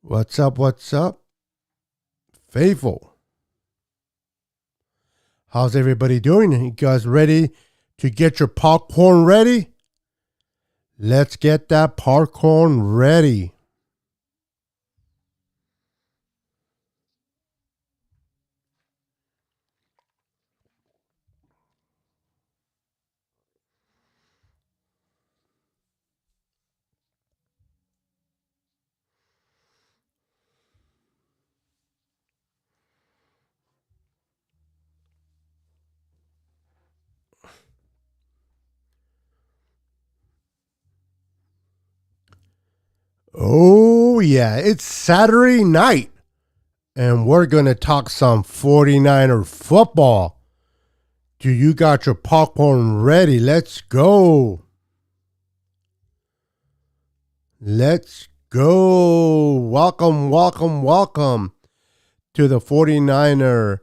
What's up? What's up? Faithful. How's everybody doing? You guys ready to get your popcorn ready? Let's get that popcorn ready. Oh, yeah, it's Saturday night, and we're going to talk some 49er football. Do you got your popcorn ready? Let's go. Let's go. Welcome, welcome, welcome to the 49er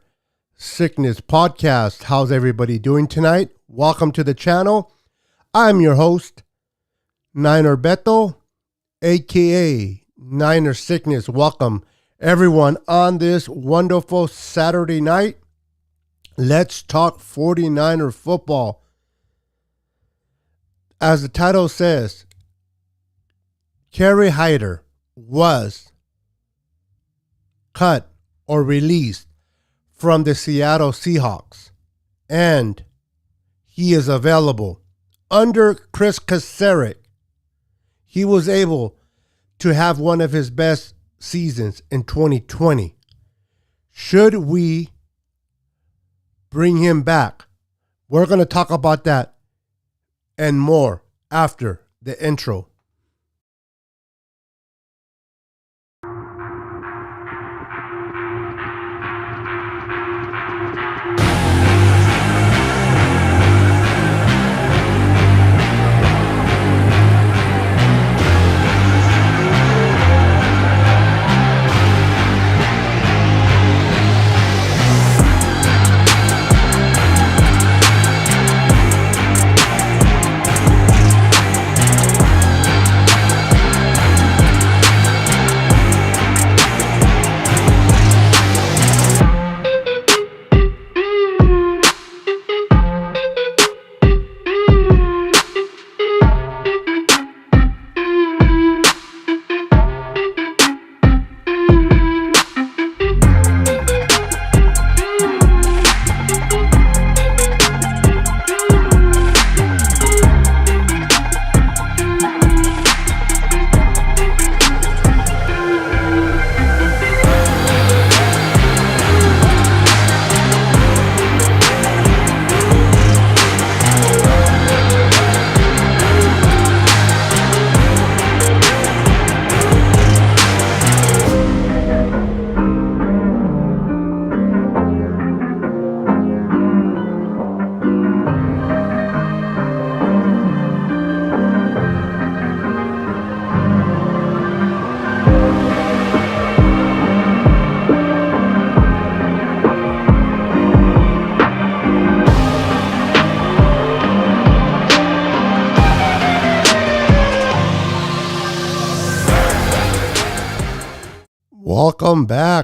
Sickness Podcast. How's everybody doing tonight? Welcome to the channel. I'm your host, Niner Beto, aka Niner Sickness. Welcome everyone on this wonderful Saturday night. Let's talk 49er football. As the title says, Kerry Hyder was cut or released from the Seattle Seahawks, and he is available under Chris Kasarik. He was able to have one of his best seasons in 2020. Should we bring him back? We're going to talk about that and more after the intro.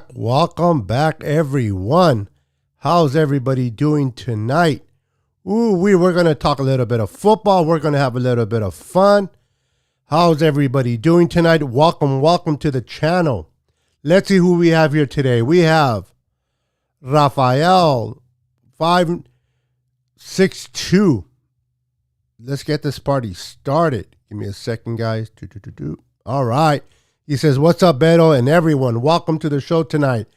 Welcome back, everyone. How's everybody doing tonight? We're going to talk a little bit of football. We're going to have a little bit of fun. How's everybody doing tonight? Welcome to the channel. Let's see who we have here today. We have Rafael 562. Let's get this party started. Give me a second, guys. All right. He says, what's up, Beto and everyone? Welcome to the show tonight.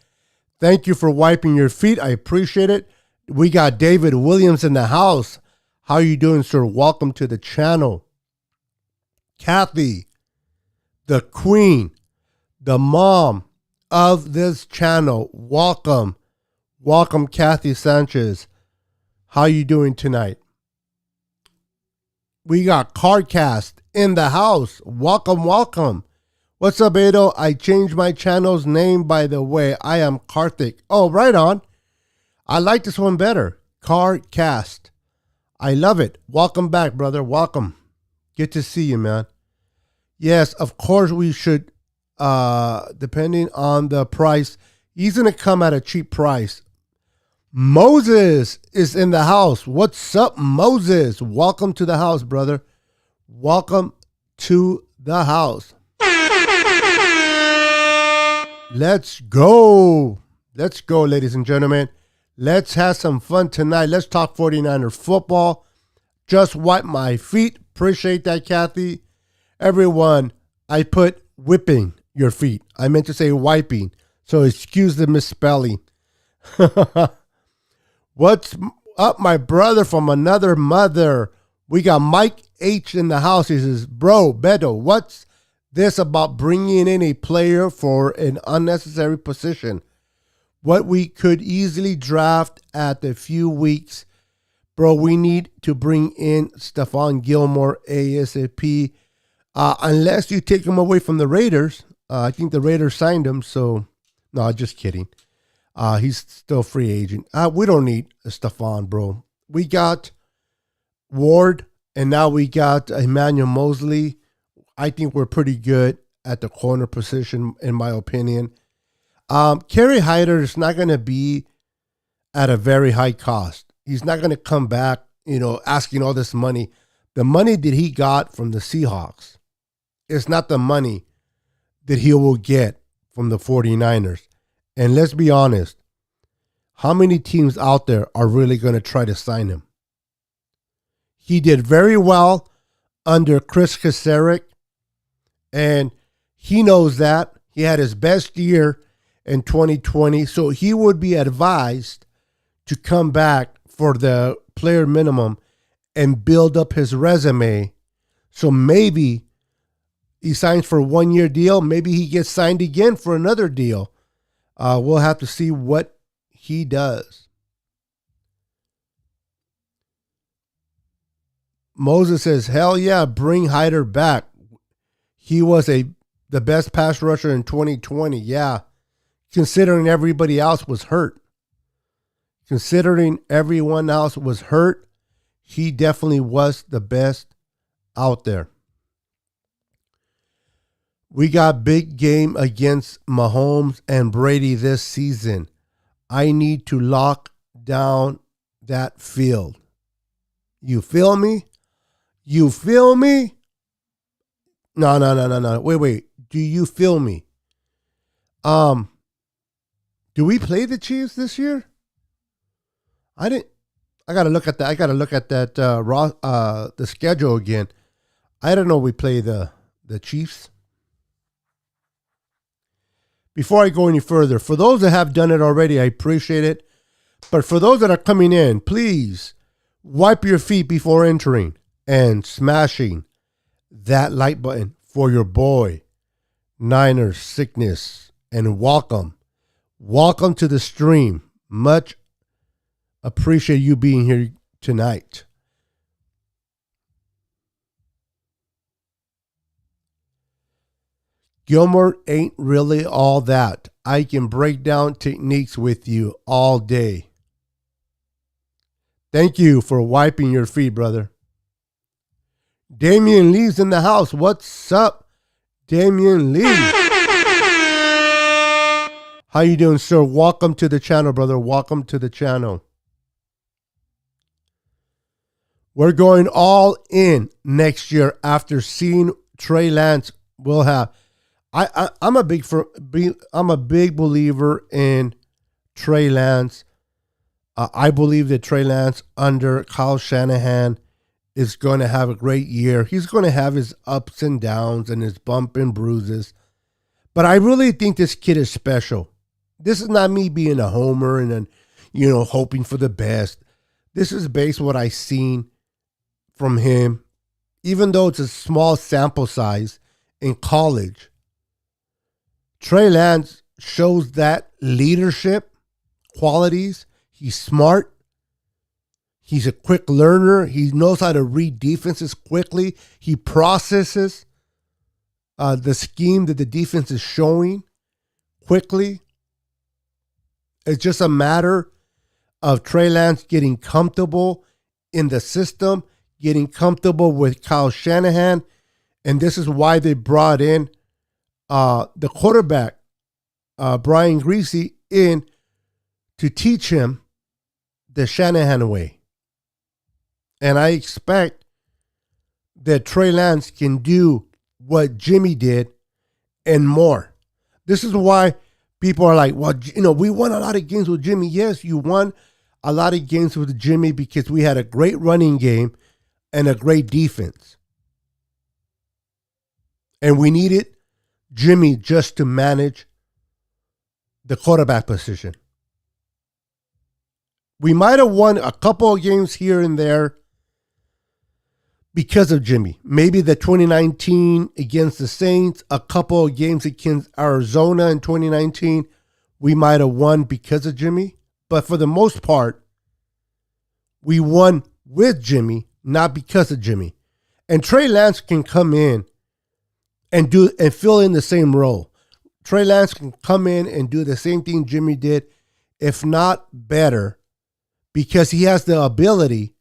Thank you for wiping your feet. I appreciate it. We got David Williams in the house. How you doing, sir? Welcome to the channel. Kathy, the queen, the mom of this channel. Welcome. Welcome, Kathy Sanchez. How you doing tonight? We got Cardcast in the house. Welcome. What's up, Beto? I changed my channel's name, by the way. I am Karthik. Oh, right on. I like this one better. Cardcast. I love it. Welcome back, brother. Welcome. Good to see you, man. Yes, of course we should depending on the price, he's going to come at a cheap price. Moses is in the house. What's up, Moses? Welcome to the house, brother. Welcome to the house. Let's go. Let's go, ladies and gentlemen. Let's have some fun tonight. Let's talk 49er football. Just wipe my feet. Appreciate that, Kathy. Everyone, I put whipping your feet. I meant to say wiping. So excuse the misspelling. What's up, my brother from another mother? We got Mike H in the house. He says, bro, Beto, what's this about bringing in a player for an unnecessary position? What we could easily draft at a few weeks. Bro, we need to bring in Stephon Gilmore ASAP. Unless you take him away from the Raiders. I think the Raiders signed him, so no, just kidding. He's still free agent. We don't need a Stephon, bro. We got Ward, and now we got Emmanuel Mosley. I think we're pretty good at the corner position, in my opinion. Kerry Hyder is not going to be at a very high cost. He's not going to come back, asking all this money. The money that he got from the Seahawks is not the money that he will get from the 49ers. And let's be honest, how many teams out there are really going to try to sign him? He did very well under Chris Kasarik, and he knows that. He had his best year in 2020, so he would be advised to come back for the player minimum and build up his resume. So maybe he signs for a 1-year deal. Maybe he gets signed again for another deal. We'll have to see what he does. Moses says, hell yeah, bring Hyder back. He was the best pass rusher in 2020. Yeah, considering everybody else was hurt. Considering everyone else was hurt, he definitely was the best out there. We got big game against Mahomes and Brady this season. I need to lock down that field. You feel me? You feel me? No. Wait. Do you feel me? Do we play the Chiefs this year? I gotta look at that. I gotta look at that the schedule again. I don't know. We play the Chiefs. Before I go any further, for those that have done it already, I appreciate it. But for those that are coming in, please wipe your feet before entering and smashing that like button for your boy, Niners Sickness, and welcome. Welcome to the stream. Much appreciate you being here tonight. Gilmore ain't really all that. I can break down techniques with you all day. Thank you for wiping your feet, brother. Damian Lee's in the house. What's up, Damian Lee? How you doing, sir? Welcome to the channel, brother. Welcome to the channel. We're going all in next year after seeing Trey Lance. We'll have. I'm a big believer in Trey Lance. I believe that Trey Lance under Kyle Shanahan is going to have a great year. He's going to have his ups and downs and his bump and bruises. But I really think this kid is special. This is not me being a homer and then, hoping for the best. This is based on what I've seen from him. Even though it's a small sample size in college, Trey Lance shows that leadership qualities. He's smart. He's a quick learner. He knows how to read defenses quickly. He processes the scheme that the defense is showing quickly. It's just a matter of Trey Lance getting comfortable in the system, getting comfortable with Kyle Shanahan. And this is why they brought in the quarterback, Brian Greasy, in to teach him the Shanahan way. And I expect that Trey Lance can do what Jimmy did and more. This is why people are like, well, we won a lot of games with Jimmy. Yes, you won a lot of games with Jimmy because we had a great running game and a great defense. And we needed Jimmy just to manage the quarterback position. We might have won a couple of games here and there because of Jimmy. Maybe the 2019 against the Saints, a couple of games against Arizona in 2019, we might have won because of Jimmy. But for the most part, we won with Jimmy, not because of Jimmy. And Trey Lance can come in and fill in the same role. Trey Lance can come in and do the same thing Jimmy did, if not better, because he has the ability.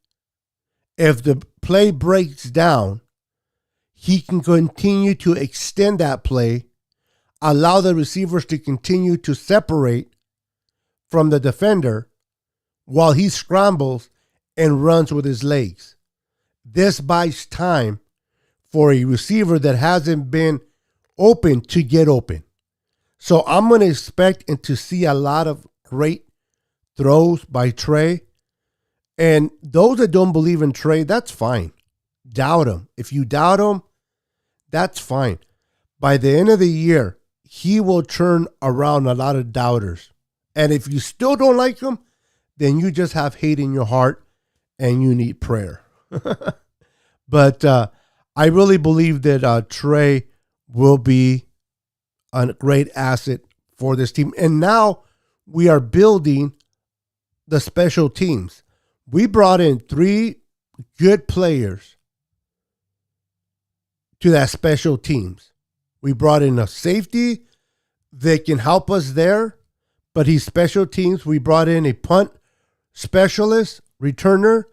If the play breaks down, he can continue to extend that play, allow the receivers to continue to separate from the defender while he scrambles and runs with his legs. This buys time for a receiver that hasn't been open to get open. So I'm going to expect and to see a lot of great throws by Trey. And those that don't believe in Trey, that's fine. Doubt him. If you doubt him, that's fine. By the end of the year, he will turn around a lot of doubters. And if you still don't like him, then you just have hate in your heart and you need prayer. But I really believe that Trey will be a great asset for this team. And now we are building the special teams. We brought in 3 good players to that special teams. We brought in a safety that can help us there, but he's special teams. We brought in a punt specialist, returner.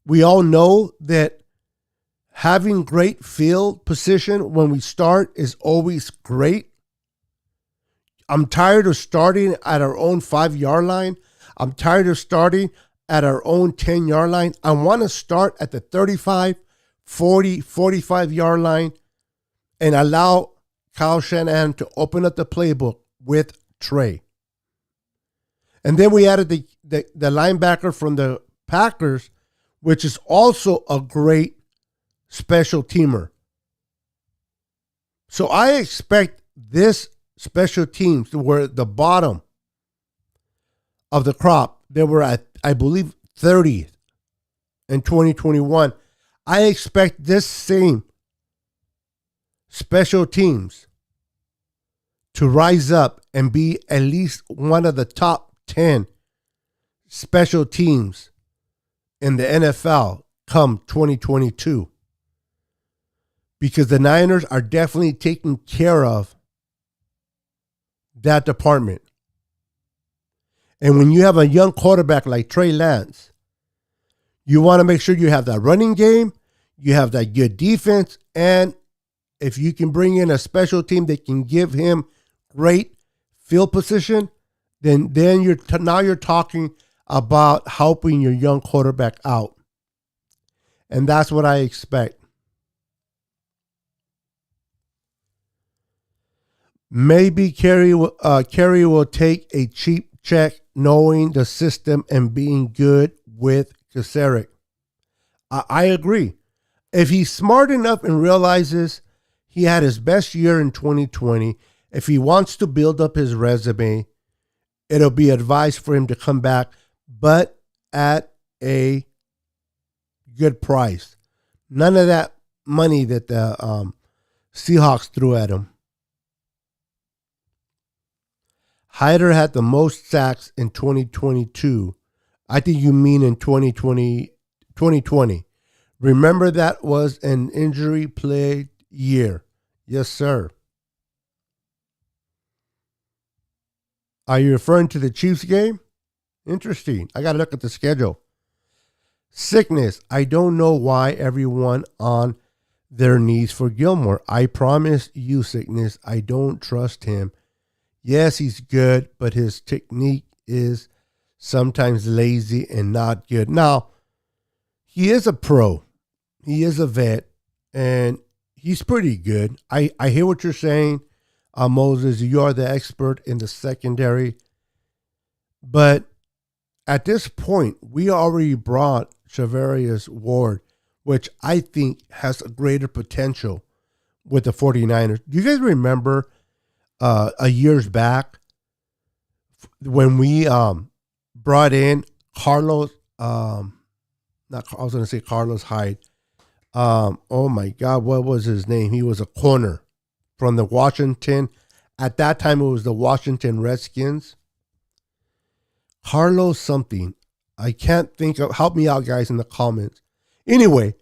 We all know that having great field position when we start is always great. I'm tired of starting at our own 5-yard line. I'm tired of starting at our own 10-yard line. I want to start at the 35, 40, 45-yard line and allow Kyle Shanahan to open up the playbook with Trey. And then we added the linebacker from the Packers, which is also a great special teamer. So I expect this special teams to were the bottom of the crop. They were at, I believe, 30th in 2021. I expect this same special teams to rise up and be at least one of the top 10 special teams in the NFL come 2022. Because the Niners are definitely taking care of that department. And when you have a young quarterback like Trey Lance, you want to make sure you have that running game, you have that good defense, and if you can bring in a special team that can give him great field position, then you're talking about helping your young quarterback out. And that's what I expect. Maybe Kerry will take a cheap check knowing the system and being good with Kaseric. I agree. If he's smart enough and realizes he had his best year in 2020, if he wants to build up his resume, it'll be advised for him to come back, but at a good price. None of that money that the Seahawks threw at him. Hyder had the most sacks in 2022. I think you mean in 2020. Remember that was an injury-plagued year. Yes, sir. Are you referring to the Chiefs game? Interesting. I got to look at the schedule. Sickness. I don't know why everyone on their needs for Gilmore. I promise you, Sickness, I don't trust him. Yes, he's good, but his technique is sometimes lazy and not good. Now, he is a pro. He is a vet, and he's pretty good. I hear what you're saying, Moses. You are the expert in the secondary. But at this point, we already brought Shavarius Ward, which I think has a greater potential with the 49ers. Do you guys remember a years back when we brought in Carlos, not I was going to say Carlos Hyde. Oh my God, what was his name? He was a corner from the Washington. At that time, it was the Washington Redskins. Carlos something. I can't think of. Help me out, guys, in the comments. Anyway,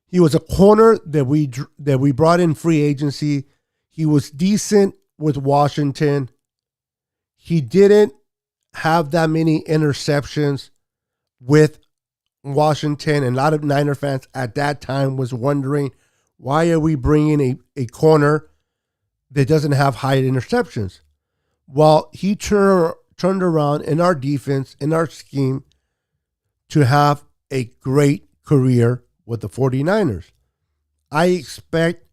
he was a corner that we brought in free agency. He was decent with Washington. He didn't have that many interceptions with Washington, and a lot of Niner fans at that time was wondering, why are we bringing a corner that doesn't have high interceptions? Well, he turned around in our defense, in our scheme, to have a great career with the 49ers. I expect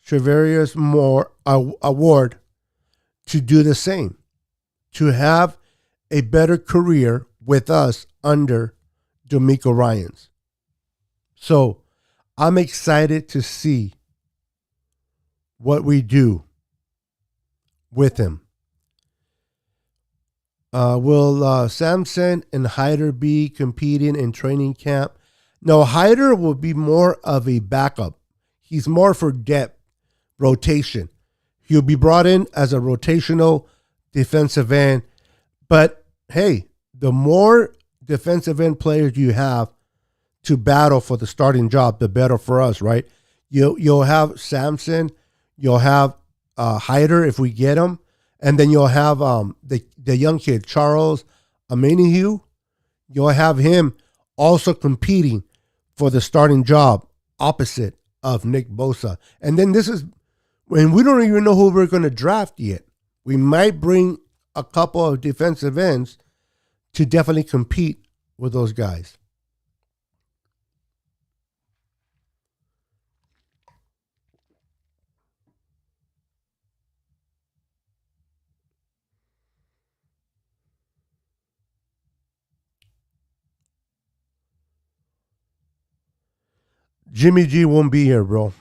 Shavarius Award to do the same, to have a better career with us under D'Amico Ryans. So I'm excited to see what we do with him. Will Samson and Hyder be competing in training camp? No, Hyder will be more of a backup. He's more for depth, rotation. He'll be brought in as a rotational defensive end. But hey, the more defensive end players you have to battle for the starting job, the better for us, right? You'll have Samson, you'll have Hyder if we get him, and then you'll have the young kid Charles Omenihu. You'll have him also competing for the starting job opposite of Nick Bosa. And then this is when we don't even know who we're going to draft yet. We might bring a couple of defensive ends to definitely compete with those guys. Jimmy G won't be here, bro.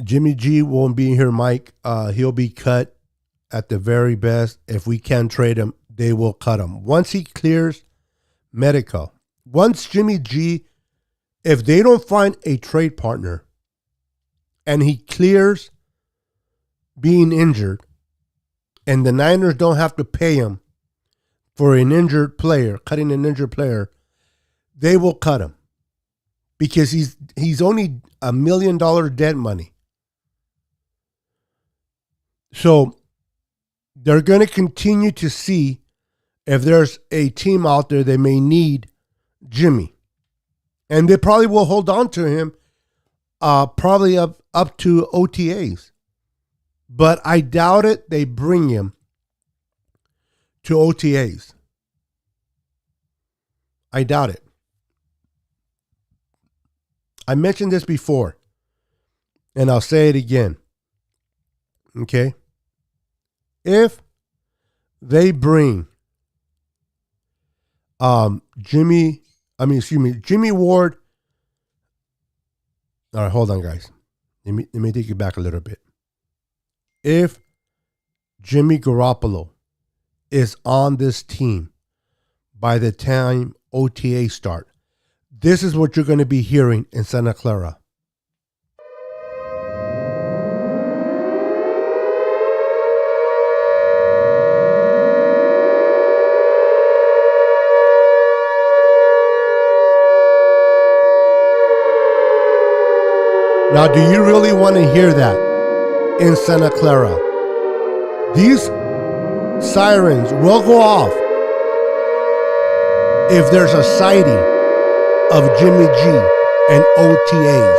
Jimmy G won't be here, Mike. He'll be cut at the very best. If we can trade him, they will cut him. Once he clears medical, once Jimmy G, if they don't find a trade partner and he clears being injured and the Niners don't have to pay him for an injured player, cutting an injured player, they will cut him. Because he's only $1 million dead money. So they're going to continue to see if there's a team out there that may need Jimmy. And they probably will hold on to him probably up to OTAs. But I doubt it they bring him to OTAs. I doubt it. I mentioned this before, and I'll say it again. Okay? If they bring Jimmy Ward. All right, hold on, guys. Let me take you back a little bit. If Jimmy Garoppolo is on this team by the time OTA start, this is what you're going to be hearing in Santa Clara. Now, do you really want to hear that in Santa Clara? These sirens will go off if there's a sighting of Jimmy G and OTAs.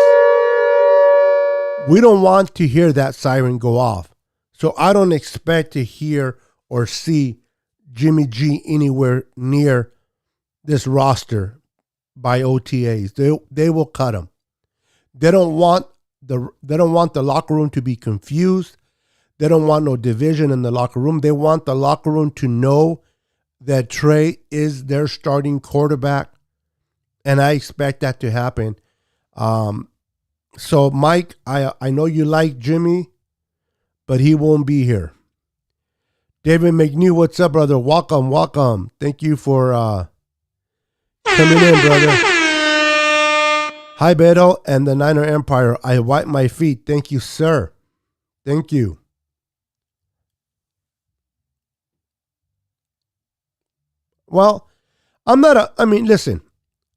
We don't want to hear that siren go off. So I don't expect to hear or see Jimmy G anywhere near this roster by OTAs. They will cut him. They don't want the locker room to be confused. They don't want no division in the locker room. They want the locker room to know that Trey is their starting quarterback, and I expect that to happen. So, Mike, I know you like Jimmy, but he won't be here. David McNew, what's up, brother? Welcome. Thank you for coming in, brother. Hi, Beto and the Niner Empire. I wipe my feet. Thank you, sir. Thank you. Well, listen,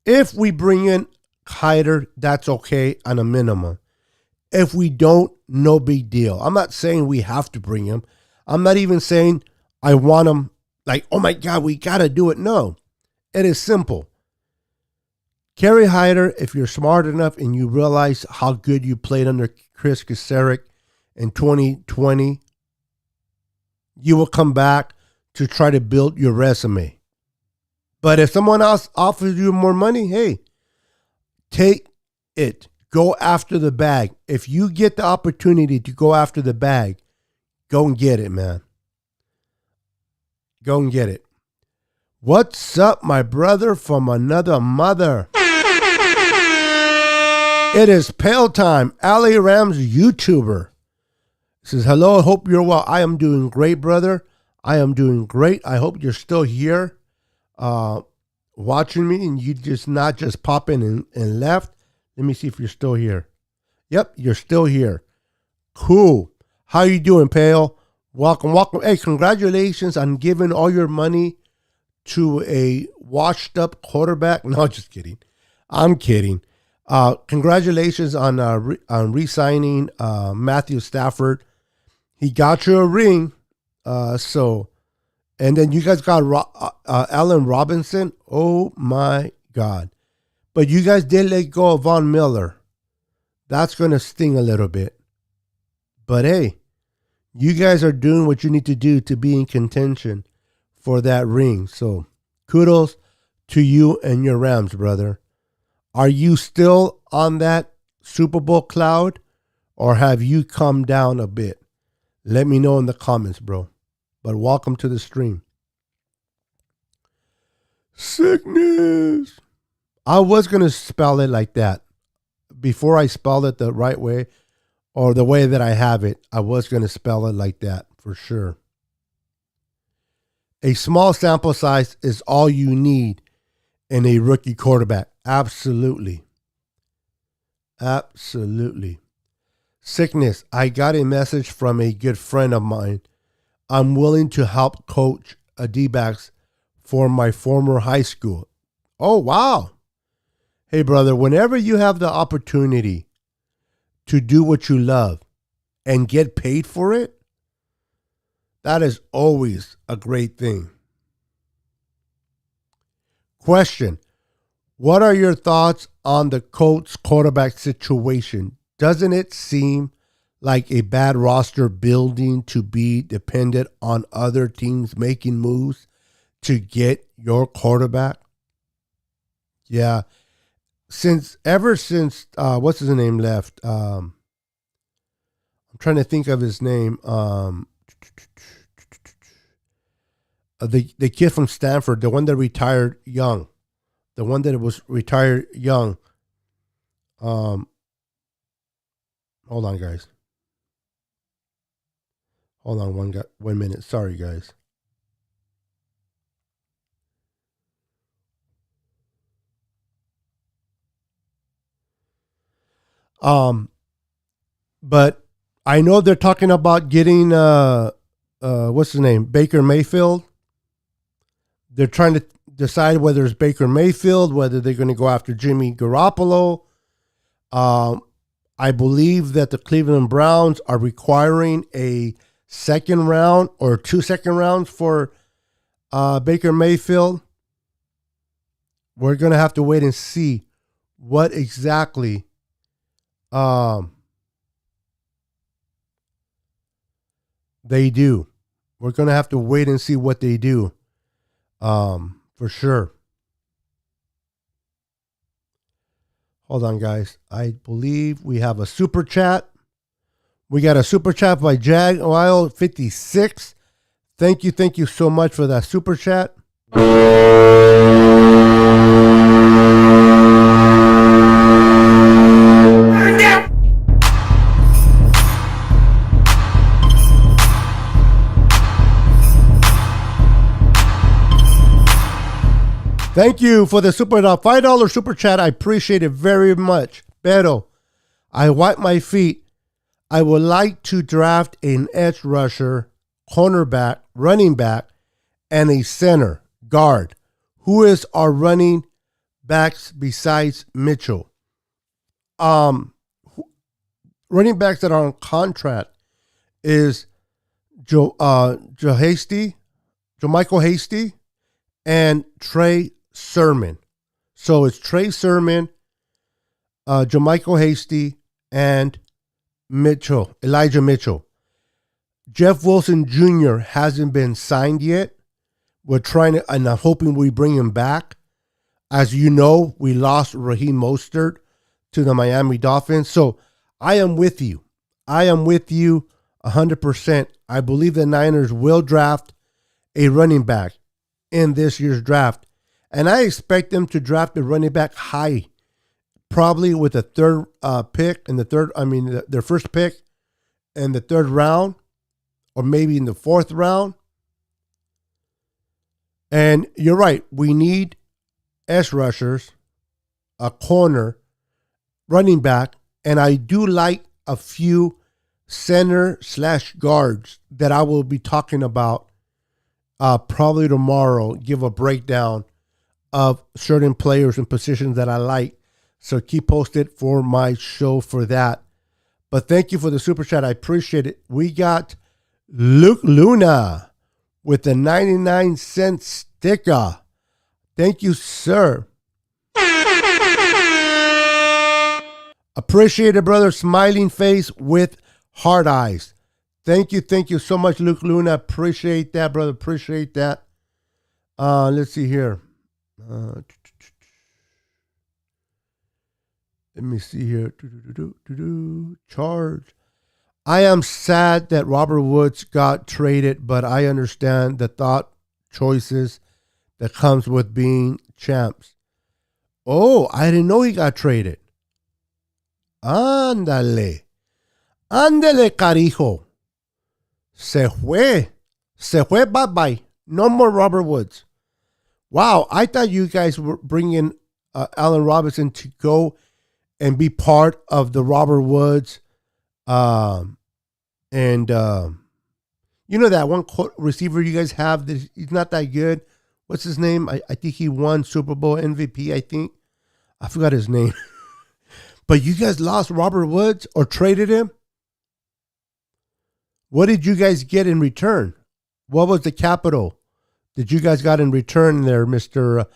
if we bring in Hyder, that's okay on a minimum. If we don't, no big deal. I'm not saying we have to bring him. I'm not even saying I want him like, oh my God, we got to do it. No, it is simple. Kerry Hyder, if you're smart enough and you realize how good you played under Chris Kasarik in 2020, you will come back to try to build your resume. But if someone else offers you more money, hey, take it. Go after the bag. If you get the opportunity to go after the bag, go and get it, man. Go and get it. What's up, my brother from another mother? It is Pale Time. Ali Rams YouTuber says, hello, hope you're well. I am doing great, brother. I am doing great. I hope you're still here watching me and you just not just pop in and left. Let me see if you're still here. Yep, you're still here. Cool. How you doing, Pale? Welcome. Hey, congratulations on giving all your money to a washed up quarterback. No, just kidding. I'm kidding. Congratulations on re-signing Matthew Stafford. He got you a ring. And then you guys got Allen Robinson. Oh my God. But you guys did let go of Von Miller. That's going to sting a little bit. But hey, you guys are doing what you need to do to be in contention for that ring. So kudos to you and your Rams, brother. Are you still on that Super Bowl cloud or have you come down a bit? Let me know in the comments, bro. But welcome to the stream. Sickness. I was going to spell it like that. Before I spelled it the right way or the way that I have it, I was going to spell it like that for sure. A small sample size is all you need in a rookie quarterback. Absolutely. Absolutely. Sickness. I got a message from a good friend of mine. I'm willing to help coach a D-backs for my former high school. Oh, wow. Hey, brother, whenever you have the opportunity to do what you love and get paid for it, that is always a great thing. Question. What are your thoughts on the Colts quarterback situation? Doesn't it seem like a bad roster building to be dependent on other teams making moves to get your quarterback? Yeah. Ever since what's his name left? I'm trying to think of his name. The kid from Stanford, the one that retired young. The one that was retired young. Hold on, guys. Hold on 1 minute. Sorry, guys. But I know they're talking about getting what's his name? Baker Mayfield. They're trying to decide whether it's Baker Mayfield, whether they're going to go after Jimmy Garoppolo. I believe that the Cleveland Browns are requiring a second round or 2 second rounds for Baker Mayfield. We're going to have to wait and see what exactly They do. We're going to have to wait and see what they do. For sure. Hold on, guys. I believe we have a super chat. We got a super chat by Jaguile56. Thank you so much for that super chat. Thank you for the $5 super chat. I appreciate it very much. Pero, I wipe my feet. I would like to draft an edge rusher, cornerback, running back, and a center guard. Who is our running backs besides Mitchell? Running backs that are on contract is Michael Hasty, and Trey Sermon. So it's Trey Sermon, Jermichael Hasty, and Elijah Mitchell. Jeff Wilson Jr. hasn't been signed yet. We're trying to, and I'm hoping we bring him back. As you know, we lost Raheem Mostert to the Miami Dolphins. So I am with you. 100%. I believe the Niners will draft a running back in this year's draft. And I expect them to draft a running back high, probably with a third pick in their first pick in the third round, or maybe in the fourth round. And you're right, we need edge rushers, a corner, running back, and I do like a few center/guards that I will be talking about probably tomorrow. Give a breakdown of certain players and positions that I like. So keep posted for my show for that. But thank you for the super chat. I appreciate it. We got Luke Luna with the 99-cent sticker. Thank you, sir. Appreciate it, brother. Smiling face with hard eyes. Thank you so much, Luke Luna. Appreciate that, brother. Appreciate that. Let's see here. Let me see here. Charge. I am sad that Robert Woods got traded, but I understand the thought choices that comes with being champs. Oh, I didn't know he got traded. Ándale. Ándale, carijo. Se fue. Bye-bye. No more Robert Woods. Wow, I thought you guys were bringing Allen Robinson to go and be part of the Robert Woods. You know that one receiver you guys have, that he's not that good. What's his name? I think he won Super Bowl MVP, I think. I forgot his name. But you guys lost Robert Woods or traded him? What did you guys get in return? What was the capital that you guys got in return there, Mr.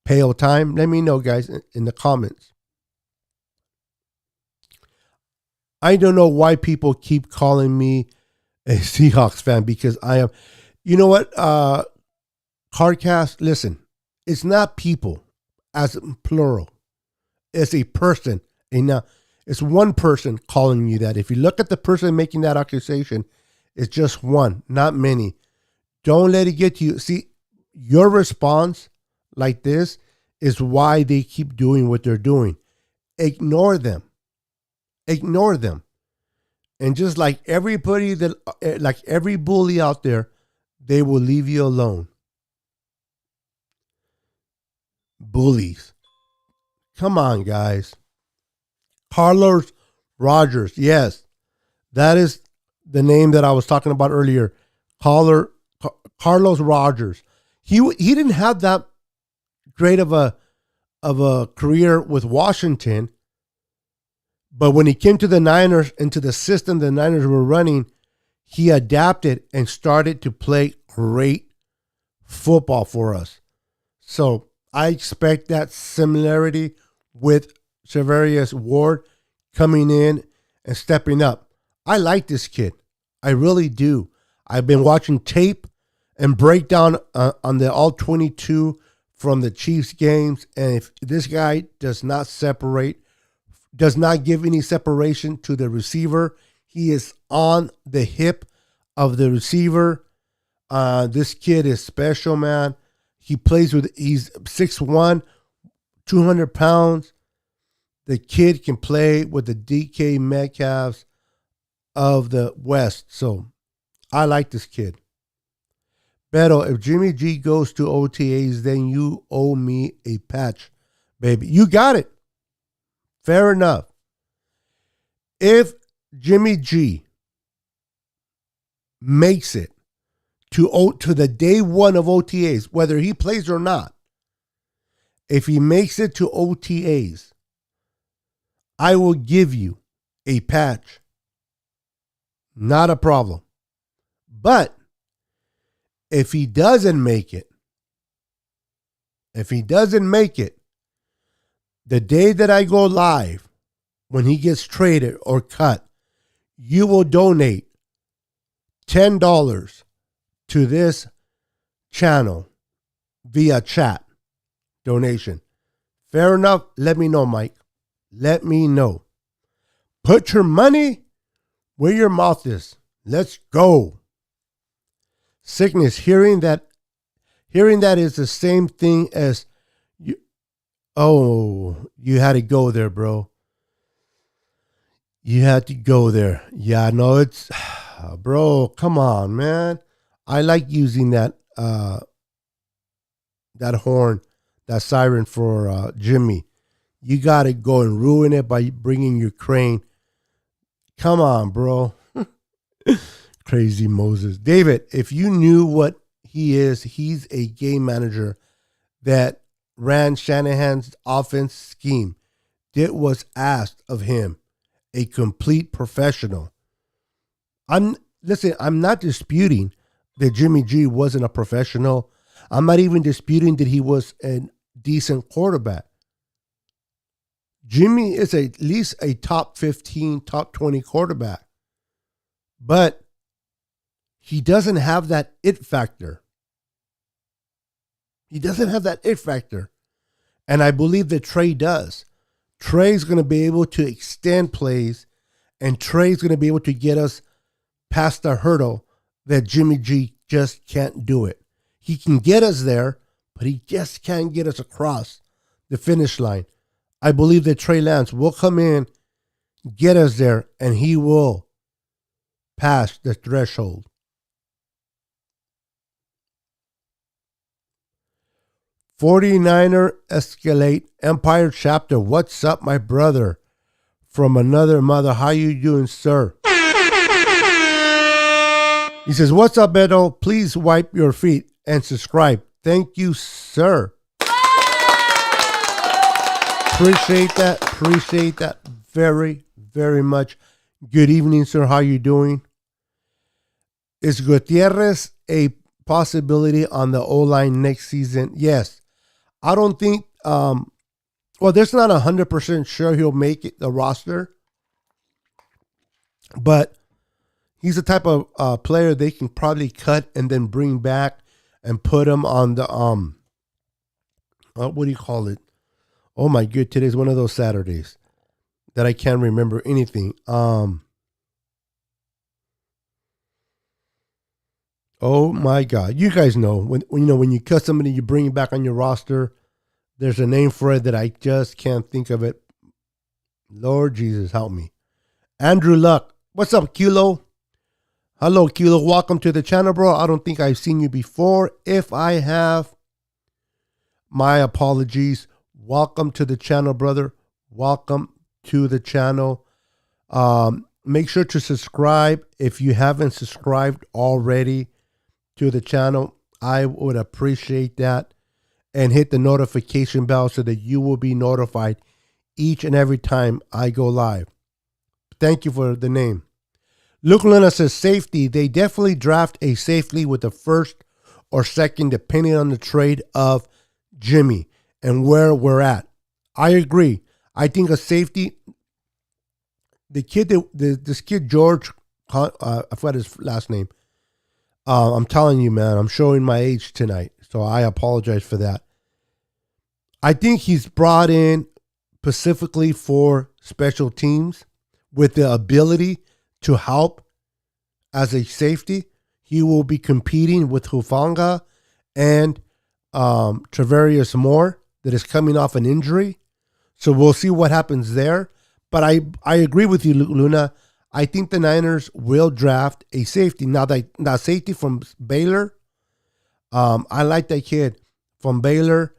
Pale Time? Let me know, guys, in the comments. I don't know why people keep calling me a Seahawks fan, because I am. You know what? Cardcast, listen, it's not people as plural. It's a person. It's one person calling you that. If you look at the person making that accusation, it's just one, not many. Don't let it get to you. See, your response like this is why they keep doing what they're doing. Ignore them. And just like everybody like every bully out there, they will leave you alone. Bullies. Come on, guys. Carlos Rogers. Yes, that is the name that I was talking about earlier. Carlos Rogers. He didn't have that great of a career with Washington, but when he came to the Niners, into the system the Niners were running, he adapted and started to play great football for us. So I expect that similarity with Charvarius Ward coming in and stepping up. I like this kid. I really do. I've been watching tape and breakdown on the all 22 from the Chiefs games. And if this guy does not separate, does not give any separation to the receiver, he is on the hip of the receiver. This kid is special, man. He's 6'1", 200 pounds. The kid can play with the DK Metcalfs of the West. So I like this kid. Beto, if Jimmy G goes to OTAs, then you owe me a patch, baby. You got it. Fair enough. If Jimmy G makes it to the day one of OTAs, whether he plays or not, if he makes it to OTAs, I will give you a patch. Not a problem. But if he doesn't make it, the day that I go live, when he gets traded or cut, you will donate $10 to this channel via chat donation. Fair enough? Let me know, Mike. Let me know. Put your money where your mouth is. Let's go. Sickness, hearing that is the same thing as you. Oh, you had to go there, bro. You had to go there. Yeah, no, it's, bro, come on, man. I like using that horn, that siren for Jimmy. You got to go and ruin it by bringing your crane. Come on, bro. Crazy Moses. David, if you knew what he is, he's a game manager that ran Shanahan's offense scheme. It was asked of him, a complete professional. I'm not disputing that Jimmy G wasn't a professional. I'm not even disputing that he was a decent quarterback. Jimmy is at least a top 15, top 20 quarterback. But he doesn't have that it factor. And I believe that Trey does. Trey's going to be able to extend plays, and Trey's going to be able to get us past the hurdle that Jimmy G just can't do it. He can get us there, but he just can't get us across the finish line. I believe that Trey Lance will come in, get us there, and he will pass the threshold. '49er Escalate Empire Chapter. What's up, my brother? From another mother. How you doing, sir? He says, what's up, Beto? Please wipe your feet and subscribe. Thank you, sir. Appreciate that very, very much. Good evening, sir. How you doing? Is Gutierrez a possibility on the O-line next season? Yes. I don't think, there's not 100% sure he'll make it, the roster. But he's the type of player they can probably cut and then bring back and put him on the, what do you call it? Oh my God, today's one of those Saturdays that I can't remember anything. Oh my God. You guys know when you cut somebody, you bring it back on your roster. There's a name for it that I just can't think of it. Lord Jesus, help me. Andrew Luck. What's up, Kilo? Hello, Kilo. Welcome to the channel, bro. I don't think I've seen you before. If I have, my apologies. Welcome to the channel, brother. Welcome to the channel. Make sure to subscribe if you haven't subscribed already to the channel. I would appreciate that. And hit the notification bell so that you will be notified each and every time I go live. Thank you for the name. Luke Luna says safety. They definitely draft a safety with the first or second, depending on the trade of Jimmy and where we're at. I agree. I think a safety. The kid, this kid George, I forgot his last name. I'm telling you, man, I'm showing my age tonight, so I apologize for that. I think he's brought in specifically for special teams with the ability to help as a safety. He will be competing with Hufanga and Travarius Moore that is coming off an injury. So we'll see what happens there. But I agree with you, Luna. I think the Niners will draft a safety. Now, that safety from Baylor, I like that kid from Baylor.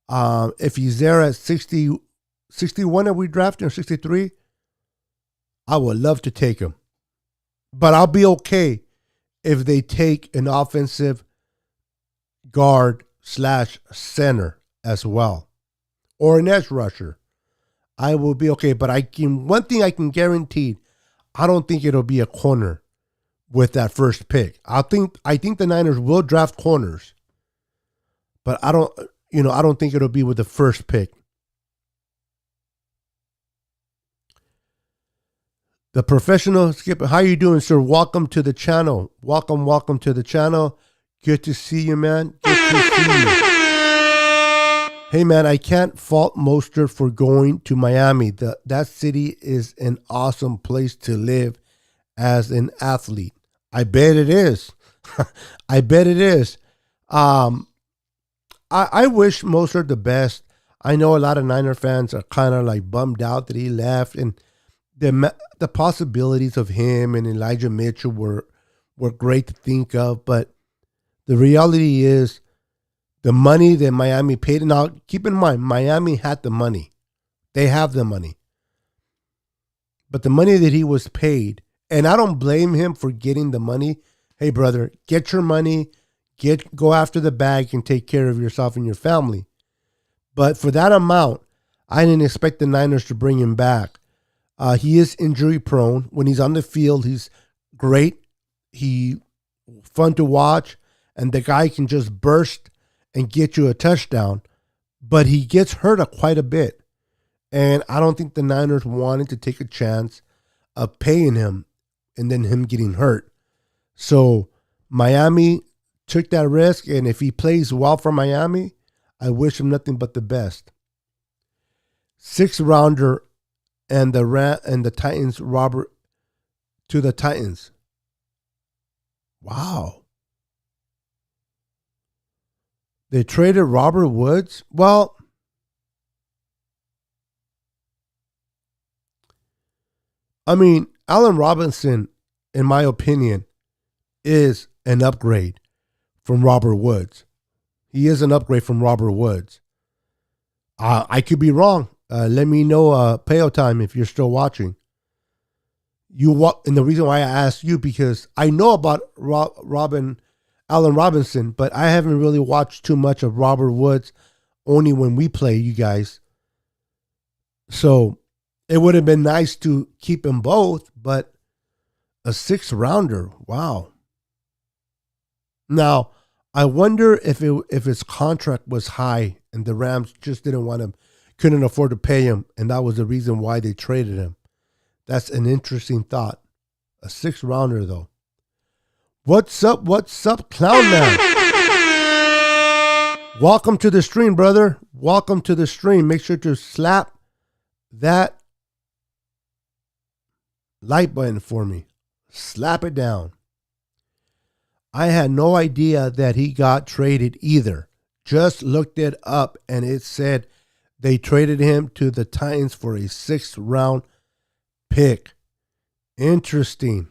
If he's there at 60, 61 are we drafting, or 63, I would love to take him. But I'll be okay if they take an offensive guard / center as well, or an edge rusher. I will be okay. But one thing I can guarantee, I don't think it'll be a corner with that first pick. I think the Niners will draft corners, but I don't think it'll be with the first pick. The professional skipper, how you doing, sir? Welcome to the channel. Welcome to the channel. Good to see you, man. Good to see you. Hey, man, I can't fault Mostert for going to Miami. That city is an awesome place to live as an athlete. I bet it is. I bet it is. I wish Mostert the best. I know a lot of Niner fans are kind of like bummed out that he left, and the possibilities of him and Elijah Mitchell were great to think of, but the reality is the money that Miami paid. Now, keep in mind, Miami had the money. They have the money. But the money that he was paid, and I don't blame him for getting the money. Hey, brother, get your money, go after the bag and take care of yourself and your family. But for that amount, I didn't expect the Niners to bring him back. He is injury prone. When he's on the field, he's great. He's fun to watch, and the guy can just burst and get you a touchdown. But he gets hurt quite a bit, and I don't think the Niners wanted to take a chance of paying him and then him getting hurt. So Miami took that risk, and if he plays well for Miami, I wish him nothing but the best. 6th rounder. And the Titans, Robert, to the Titans. Wow. They traded Robert Woods? Well, I mean, Allen Robinson, in my opinion, is an upgrade from Robert Woods. He is an upgrade from Robert Woods. I could be wrong. Let me know, Payo Time, if you're still watching. And the reason why I asked you, because I know about Allen Robinson, but I haven't really watched too much of Robert Woods, only when we play, you guys. So it would have been nice to keep them both, but a 6th rounder, wow. Now, I wonder if his contract was high and the Rams just couldn't afford to pay him, and that was the reason why they traded him. That's an interesting thought. A 6th rounder, though. What's up, Clown Man? Welcome to the stream, brother. Welcome to the stream. Make sure to slap that like button for me. Slap it down. I had no idea that he got traded either. Just looked it up, and it said they traded him to the Titans for a 6th round pick. Interesting.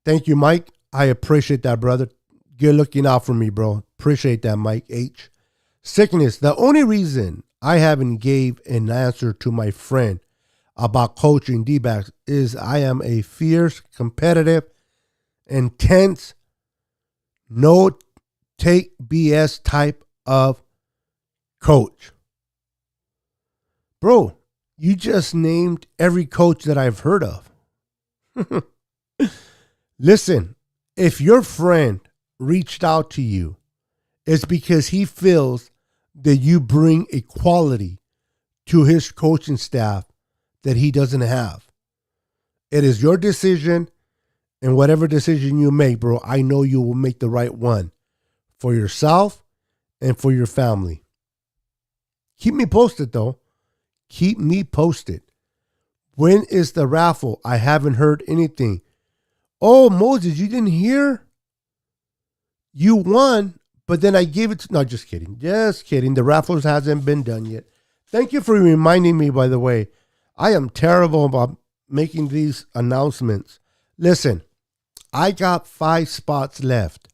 Thank you, Mike. I appreciate that, brother. You're looking out for me, bro. Appreciate that, Mike H. Sickness. The only reason I haven't gave an answer to my friend about coaching D-backs is I am a fierce, competitive, intense, no take BS type of coach. Bro, you just named every coach that I've heard of. Listen, if your friend reached out to you, it's because he feels that you bring a quality to his coaching staff that he doesn't have. It is your decision, and whatever decision you make, bro, I know you will make the right one for yourself and for your family. Keep me posted, though. Keep me posted. When is the raffle? I haven't heard anything. Oh, Moses, you didn't hear? You won, but then I gave it to... No, just kidding. Just kidding. The raffles hasn't been done yet. Thank you for reminding me, by the way. I am terrible about making these announcements. Listen, I got 5 spots left.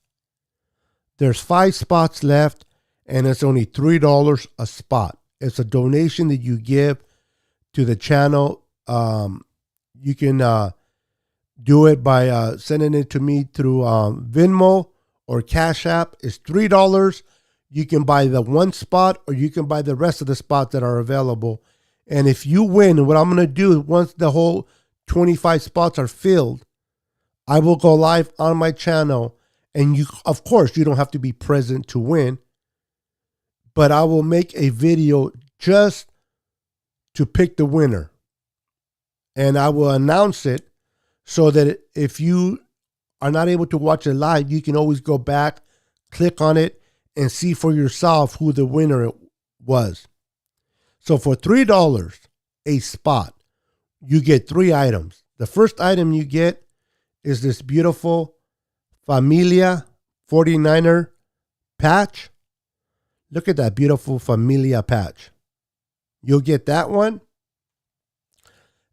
There's 5 spots left, and it's only $3 a spot. It's a donation that you give to the channel. You can do it by sending it to me through Venmo or Cash App. It's $3. You can buy the 1 spot, or you can buy the rest of the spots that are available. And if you win, what I'm going to do, once the whole 25 spots are filled, I will go live on my channel. And you, of course, you don't have to be present to win, but I will make a video just to pick the winner. And I will announce it so that if you are not able to watch it live, you can always go back, click on it, and see for yourself who the winner was. So for $3 a spot, you get 3 items. The first item you get is this beautiful Familia 49er patch. Look at that beautiful Familia patch. You'll get that one.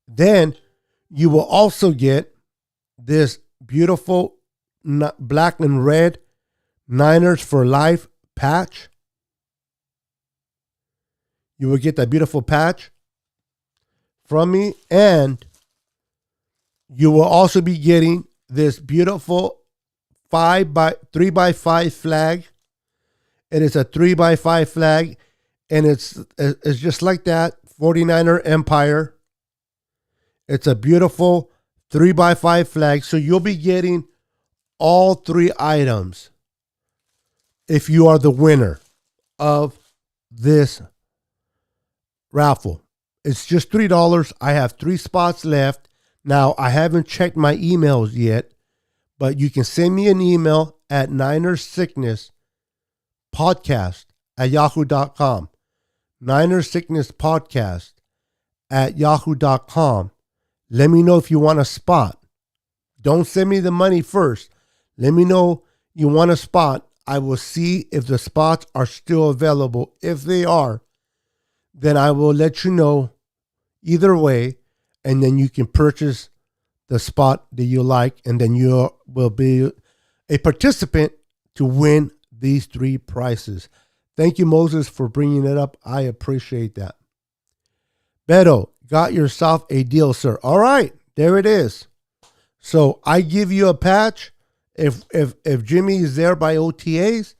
Then you will also get this beautiful black and red Niners for Life patch. You will get that beautiful patch from me, and you will also be getting this beautiful 3x5 flag. It is a 3x5 flag, and it's just like that 49er Empire. It's a beautiful 3x5 flag. So you'll be getting all 3 items if you are the winner of this raffle. It's just $3. I have 3 spots left. Now, I haven't checked my emails yet, but you can send me an email at ninersicknesspodcast@yahoo.com. ninersicknesspodcast@yahoo.com. Let me know if you want a spot. Don't send me the money first. Let me know you want a spot. I will see if the spots are still available. If they are, then I will let you know either way, and then you can purchase the spot that you like, and then you will be a participant to win these 3 prizes. Thank you, Moses, for bringing it up. I appreciate that. Beto, got yourself a deal, sir. All right, there it is. So I give you a patch if Jimmy is there by OTAs.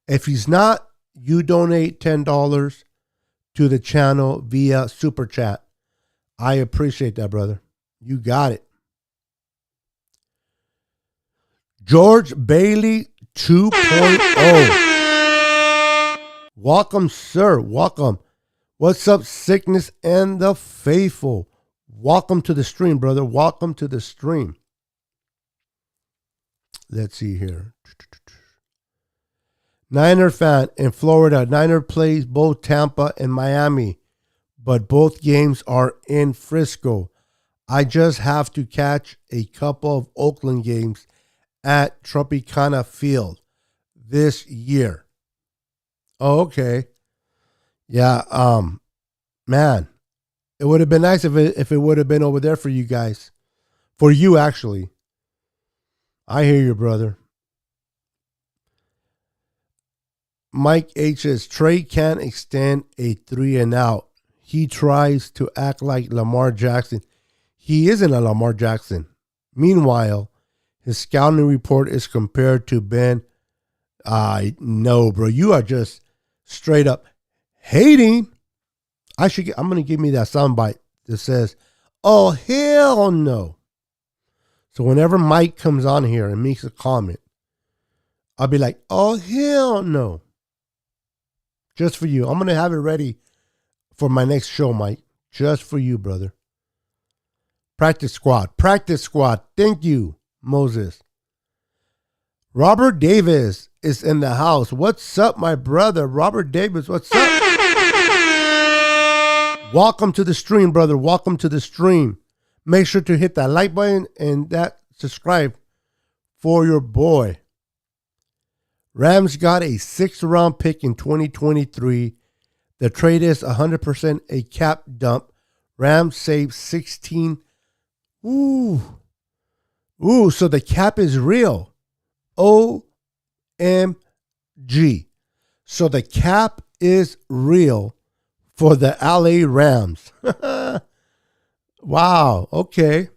If he's not, you donate $10 to the channel via Super Chat. I appreciate that, brother. You got it. George Bailey 2.0. Welcome, sir. Welcome. What's up, sickness and the faithful? Welcome to the stream, brother. Welcome to the stream. Let's see here. Niner fan in Florida. Niner plays both Tampa and Miami, but both games are in Frisco. I just have to catch a couple of Oakland games at Tropicana Field this year. Oh, okay. Yeah, man, it would have been nice if it would have been over there for you guys. For you, actually. I hear you, brother. Mike H says, Trey can't extend a 3 and out. He tries to act like Lamar Jackson. He isn't a Lamar Jackson. Meanwhile, his scouting report is compared to Ben. No, bro. You are just straight up hating. I'm going to give me that soundbite that says, oh, hell no. So whenever Mike comes on here and makes a comment, I'll be like, oh, hell no. Just for you. I'm going to have it ready for my next show, Mike. Just for you, brother. Practice squad. Practice squad. Thank you, Moses. Robert Davis is in the house. What's up, my brother? Robert Davis, what's up? Welcome to the stream, brother. Welcome to the stream. Make sure to hit that like button and that subscribe for your boy. Rams got a 6th round pick in 2023. The trade is 100% a cap dump. Rams saved 16. Ooh, so the cap is real. OMG. So the cap is real for the LA Rams. Wow, okay.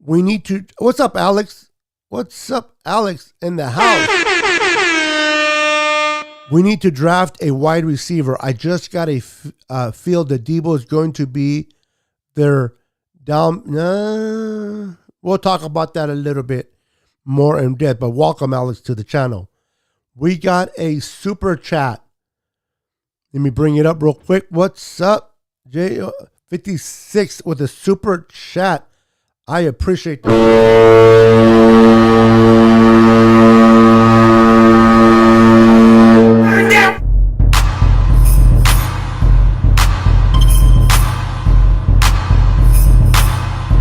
We need to... What's up, Alex? What's up, Alex, in the house? We need to draft a wide receiver. I just got a feel that Debo is going to be their down... we'll talk about that a little bit more in depth, but welcome, Alex, to the channel. We got a super chat. Let me bring it up real quick. What's up, J56 with a super chat. I appreciate that.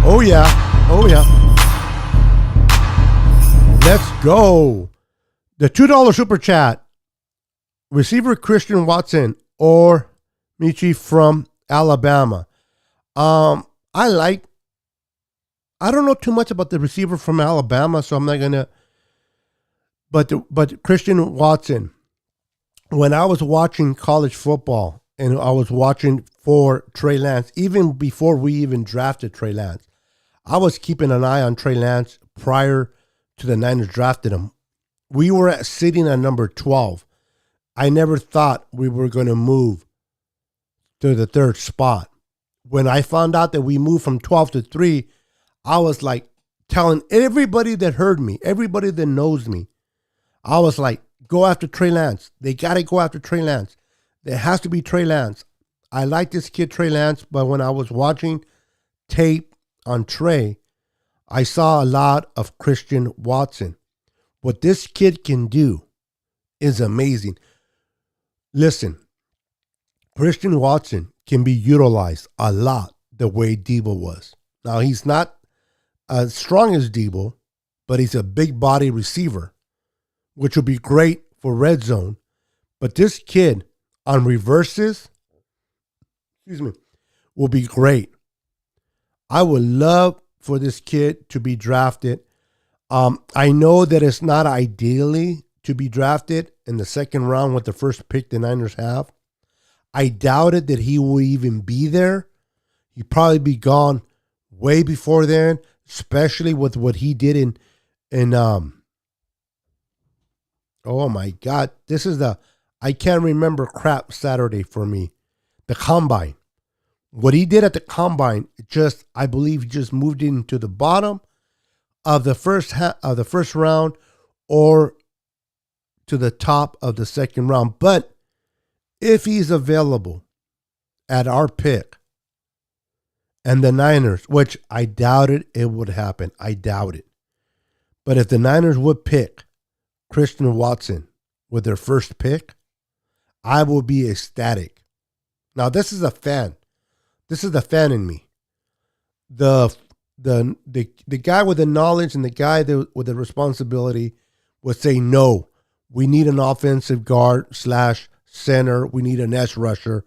Oh yeah. Oh yeah. Let's go. The $2 super chat. Receiver Christian Watson or Michi from Alabama. I don't know too much about the receiver from Alabama, so I'm not gonna. But Christian Watson, when I was watching college football and I was watching for Trey Lance, even before we even drafted Trey Lance, I was keeping an eye on Trey Lance prior to the Niners drafted him. We were sitting at number 12. I never thought we were going to move to the 3rd spot. When I found out that we moved from 12 to 3, I was like telling everybody that heard me, everybody that knows me, I was like, go after Trey Lance. They got to go after Trey Lance. There has to be Trey Lance. I like this kid, Trey Lance, but when I was watching tape on Trey, I saw a lot of Christian Watson. What this kid can do is amazing. Listen, Christian Watson can be utilized a lot the way Debo was. Now, he's not as strong as Debo, but he's a big body receiver, which will be great for red zone. But this kid on reverses, will be great. I would love for this kid to be drafted. I know that it's not ideally to be drafted in the 2nd round with the first pick the Niners have. I doubted that he will even be there. He'd probably be gone way before then, especially with what he did in oh my God, this is I can't remember crap Saturday for me. The combine. What he did at the combine, I believe he just moved into the bottom of the first round or to the top of the 2nd round. But if he's available at our pick and the Niners, which I doubted it would happen. I doubt it. But if the Niners would pick Christian Watson with their first pick, I will be ecstatic. Now, this is a fan. This is the fan in me. The guy with the knowledge and the guy with the responsibility would say, no, we need an offensive guard / center. We need an edge rusher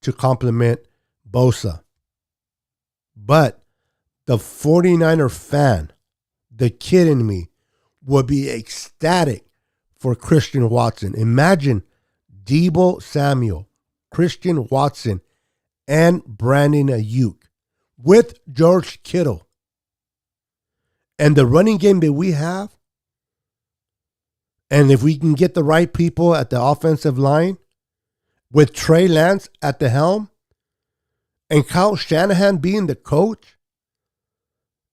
to complement Bosa. But the 49er fan, the kid in me, would be ecstatic for Christian Watson. Imagine Deebo Samuel, Christian Watson, and Brandon Ayuk with George Kittle. And the running game that we have, and if we can get the right people at the offensive line, with Trey Lance at the helm, and Kyle Shanahan being the coach,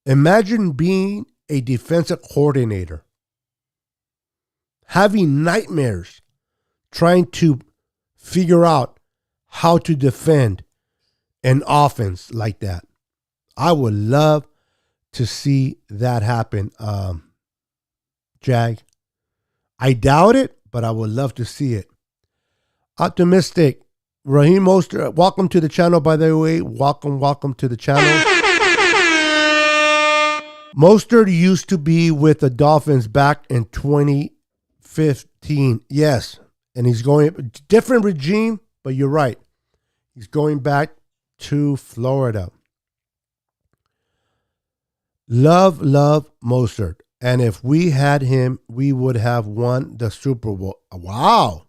imagine being a defensive coordinator, having nightmares trying to figure out how to defend an offense like that. I would love to see that happen, Jag. I doubt it, but I would love to see it. Optimistic. Raheem Mostert, welcome to the channel, by the way. Welcome to the channel. Mostert used to be with the Dolphins back in 2015. Yes. And he's going, different regime, but you're right. He's going back to Florida. Love Mostert. And if we had him, we would have won the Super Bowl. Wow.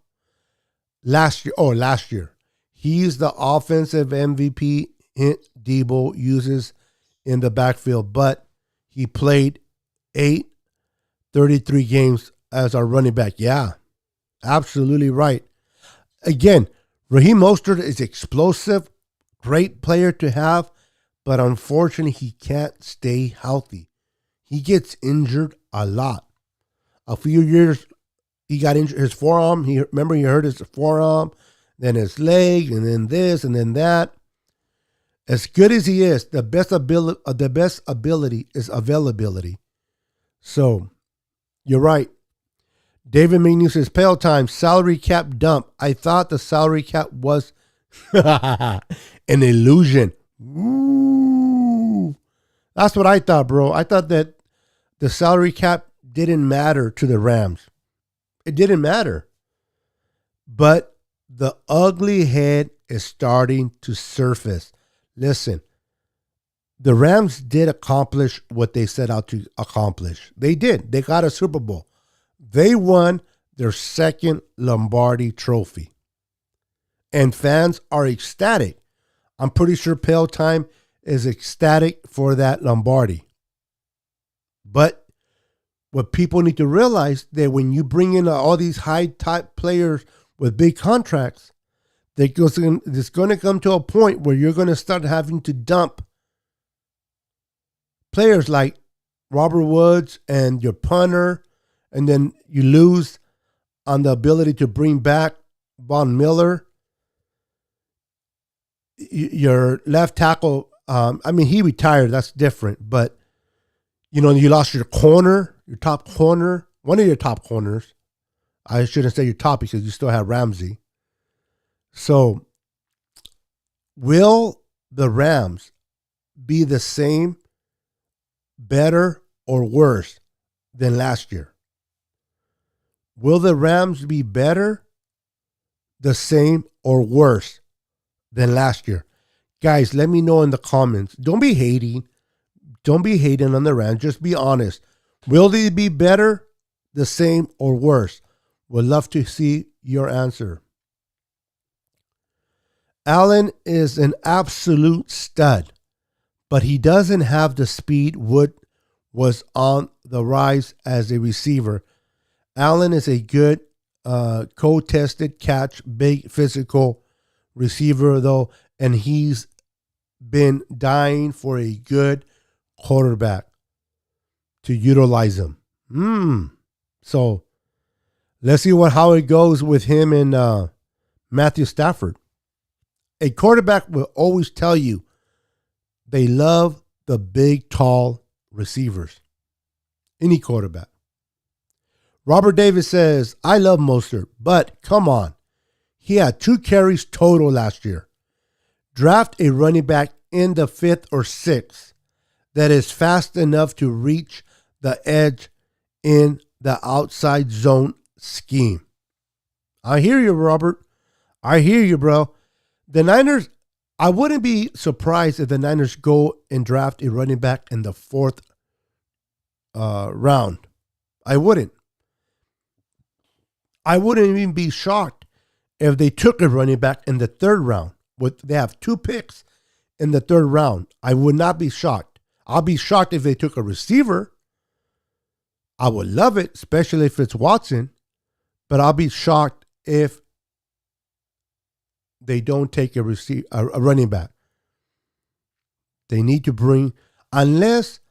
Last year. He's the offensive MVP Debo uses in the backfield, but he played 33 games as our running back. Yeah, absolutely right. Again, Raheem Mostert is explosive, great player to have, but unfortunately, he can't stay healthy. He gets injured a lot. A few years, he got injured. His forearm, he hurt his forearm, then his leg, and then this, and then that. As good as he is, the best ability is availability. So, you're right. David McNew says, Pale Time, salary cap dump. I thought the salary cap was an illusion. Ooh. That's what I thought, bro. I thought that the salary cap didn't matter to the Rams. It didn't matter. But the ugly head is starting to surface. Listen, the Rams did accomplish what they set out to accomplish. They did. They got a Super Bowl. They won their second Lombardi trophy. And fans are ecstatic. I'm pretty sure Pale Time is ecstatic for that Lombardi. But what people need to realize that when you bring in all these high-type players with big contracts, it's going to come to a point where you're going to start having to dump players like Robert Woods and your punter, and then you lose on the ability to bring back Von Miller. Your left tackle, he retired. That's different. But, you lost your corner, your top corner, one of your top corners. I shouldn't say your top because you still have Ramsey. So, will the Rams be the same, better, or worse than last year? Will the Rams be better, the same, or worse than last year? Guys, let me know in the comments. Don't be hating. Don't be hating on the Rams. Just be honest. Will they be better, the same, or worse? Would love to see your answer. Allen is an absolute stud, but he doesn't have the speed Wood was on the rise as a receiver. Allen is a good co-tested catch, big physical receiver though, and he's been dying for a good quarterback to utilize him. So let's see how it goes with him and Matthew Stafford. A quarterback will always tell you they love the big, tall receivers. Any quarterback. Robert Davis says, I love Mostert, but come on. He had 2 carries total last year. Draft a running back in the 5th or 6th that is fast enough to reach the edge in the outside zone scheme. I hear you, Robert. I hear you, bro. The Niners, I wouldn't be surprised if the Niners go and draft a running back in the 4th round. I wouldn't. I wouldn't even be shocked if they took a running back in the 3rd round. They have 2 picks in the 3rd round. I would not be shocked. I'll be shocked if they took a receiver. I would love it, especially if it's Watson. But I'll be shocked if they don't take a running back. They need to bring, unless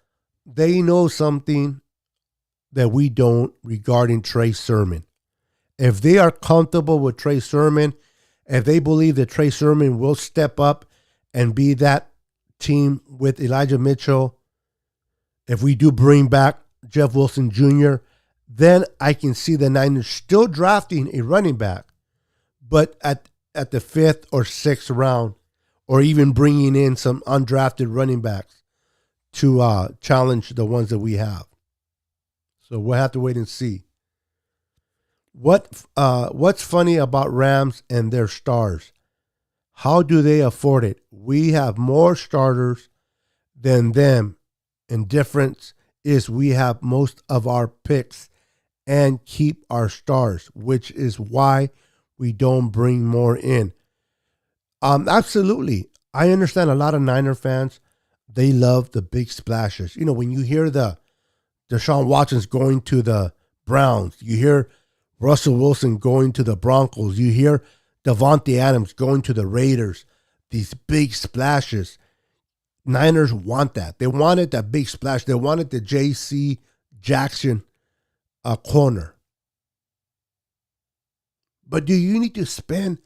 they know something that we don't regarding Trey Sermon. If they are comfortable with Trey Sermon, if they believe that Trey Sermon will step up and be that team with Elijah Mitchell, if we do bring back Jeff Wilson Jr., then I can see the Niners still drafting a running back, but at the 5th or 6th round, or even bringing in some undrafted running backs to challenge the ones that we have. So we'll have to wait and see. What's funny about Rams and their stars? How do they afford it? We have more starters than them. And difference is we have most of our picks and keep our stars, which is why we don't bring more in. Absolutely. I understand a lot of Niner fans, they love the big splashes. When you hear the Deshaun Watson's going to the Browns, you hear Russell Wilson going to the Broncos, you hear Devontae Adams going to the Raiders, these big splashes. Niners want that. They wanted that big splash. They wanted the J.C. Jackson corner. But do you need to spend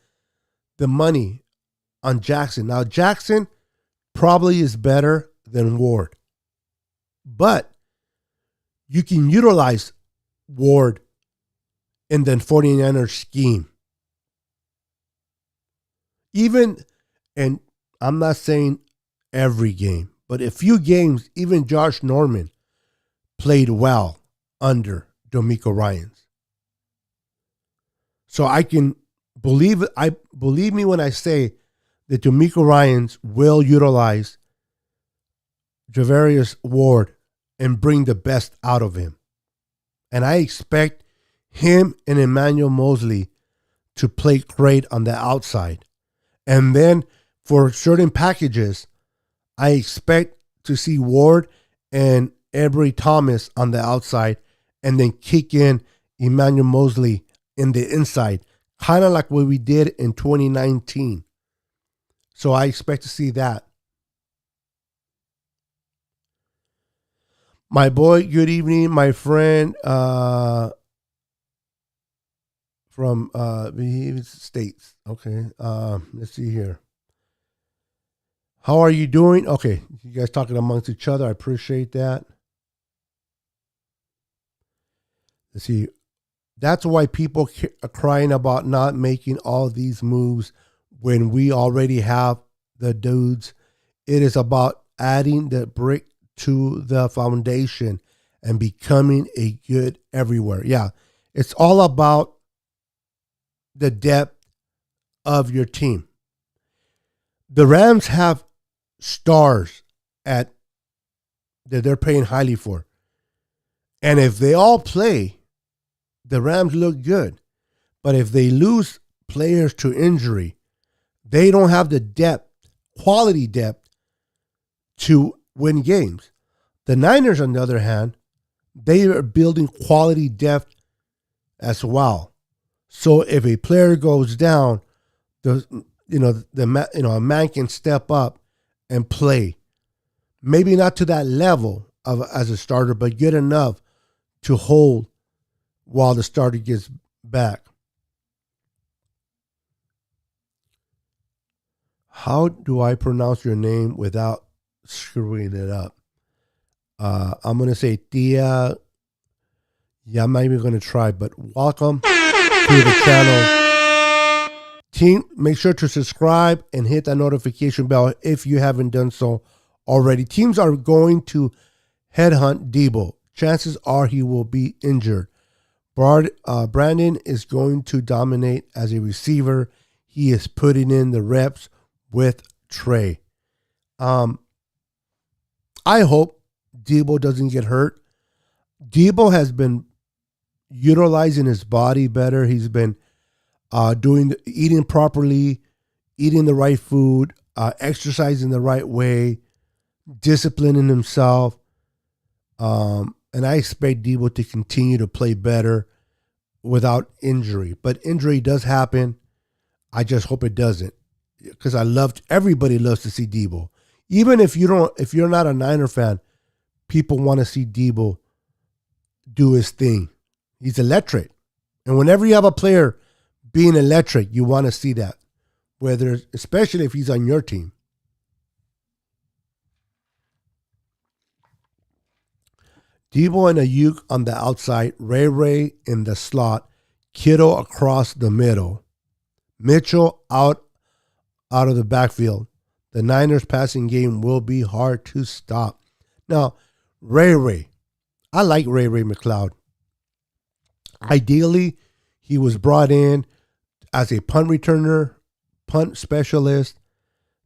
the money on Jackson? Now, Jackson probably is better than Ward. But you can utilize Ward in the 49ers scheme. And I'm not saying every game, but a few games, even Josh Norman played well under D'Amico Ryans. So I can believe me when I say that D'Amico Ryans will utilize Javarius Ward and bring the best out of him. And I expect him and Emmanuel Mosley to play great on the outside. And then for certain packages, I expect to see Ward and Avery Thomas on the outside and then kick in Emmanuel Mosley in the inside, kind of like what we did in 2019. So I expect to see that. My boy, good evening, my friend from the States. Okay, let's see here. How are you doing? Okay, you guys talking amongst each other. I appreciate that. Let's see. That's why people are crying about not making all these moves when we already have the dudes. It is about adding the brick to the foundation and becoming a good everywhere. Yeah, it's all about the depth of your team. The Rams have stars that they're paying highly for. And if they all play, the Rams look good. But if they lose players to injury, they don't have the depth, quality depth, to win games. The Niners, on the other hand, they are building quality depth as well. So if a player goes down, a man can step up and play. Maybe not to that level as a starter, but good enough to hold while the starter gets back. How do I pronounce your name without screwing it up? I'm going to say Tia. Yeah, I'm not even going to try, but welcome to the channel. Team, make sure to subscribe and hit that notification bell if you haven't done so already. Teams are going to headhunt Debo. Chances are he will be injured. Brandon is going to dominate as a receiver. He is putting in the reps with Trey. I hope Debo doesn't get hurt. Debo has been utilizing his body better. He's been eating properly, eating the right food, exercising the right way, disciplining himself. And I expect Debo to continue to play better without injury. But injury does happen. I just hope it doesn't, because everybody loves to see Debo. Even if you're not a Niner fan, people want to see Debo do his thing. He's electric. And whenever you have a player being electric, you want to see that, especially if he's on your team. Debo and Ayuk on the outside, Ray in the slot, Kittle across the middle, Mitchell out of the backfield. The Niners passing game will be hard to stop. Now, Ray, I like Ray McLeod. Ideally, he was brought in as a punt returner, punt specialist.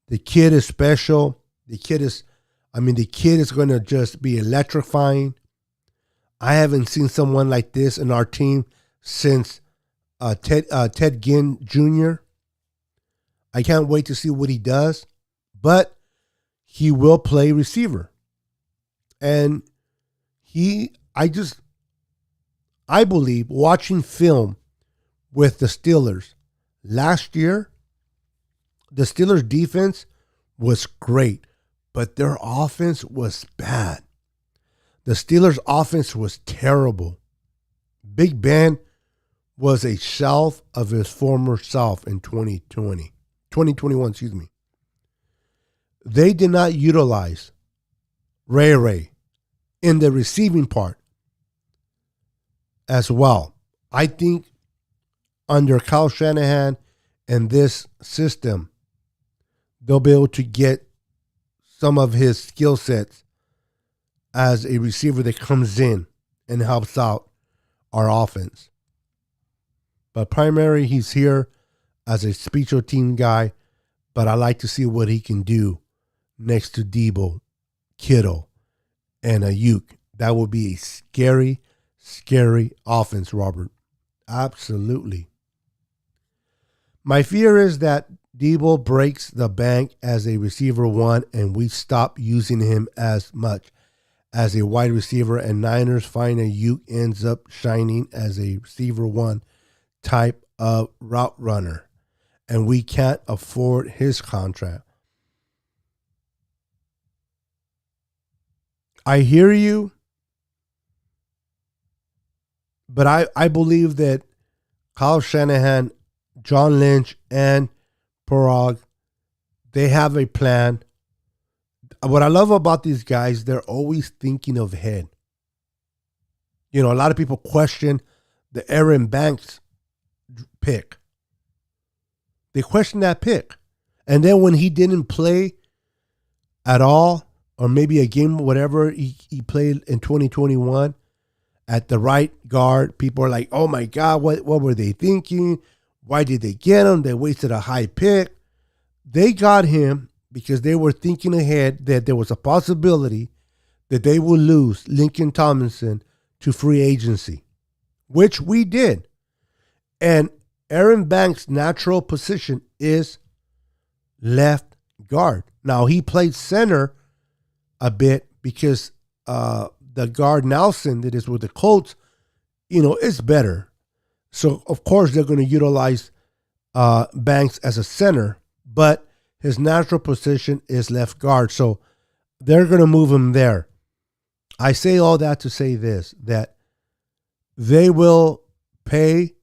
The kid is special. The kid is going to just be electrifying. I haven't seen someone like this in our team since Ted Ginn Jr. I can't wait to see what he does, but he will play receiver. And I believe watching film with the Steelers last year, the Steelers defense was great, but their offense was bad. The Steelers offense was terrible. Big Ben was a shelf of his former self in 2021. They did not utilize Ray in the receiving part as well. I think under Kyle Shanahan and this system, they'll be able to get some of his skill sets as a receiver that comes in and helps out our offense. But primary, he's here as a special team guy, but I like to see what he can do next to Debo, Kittle, and Ayuk. That would be a scary, scary offense, Robert. Absolutely. My fear is that Debo breaks the bank as a receiver one and we stop using him as much as a wide receiver, and Niners find Ayuk ends up shining as a receiver one type of route runner, and we can't afford his contract. I hear you, but I believe that Kyle Shanahan, John Lynch, and Parag, they have a plan. What I love about these guys, they're always thinking ahead. You know, a lot of people question the Aaron Banks pick. They question that pick. And then when he didn't play at all, or maybe a game, whatever he played in 2021 at the right guard, people are like, oh my God, what were they thinking? Why did they get him? They wasted a high pick. They got him because they were thinking ahead that there was a possibility that they would lose Lincoln Tomlinson to free agency, which we did. And Aaron Banks' natural position is left guard. Now, he played center a bit because the guard Nelson that is with the Colts, is better. So, of course, they're going to utilize Banks as a center, but his natural position is left guard. So they're going to move him there. I say all that to say this, that they will pay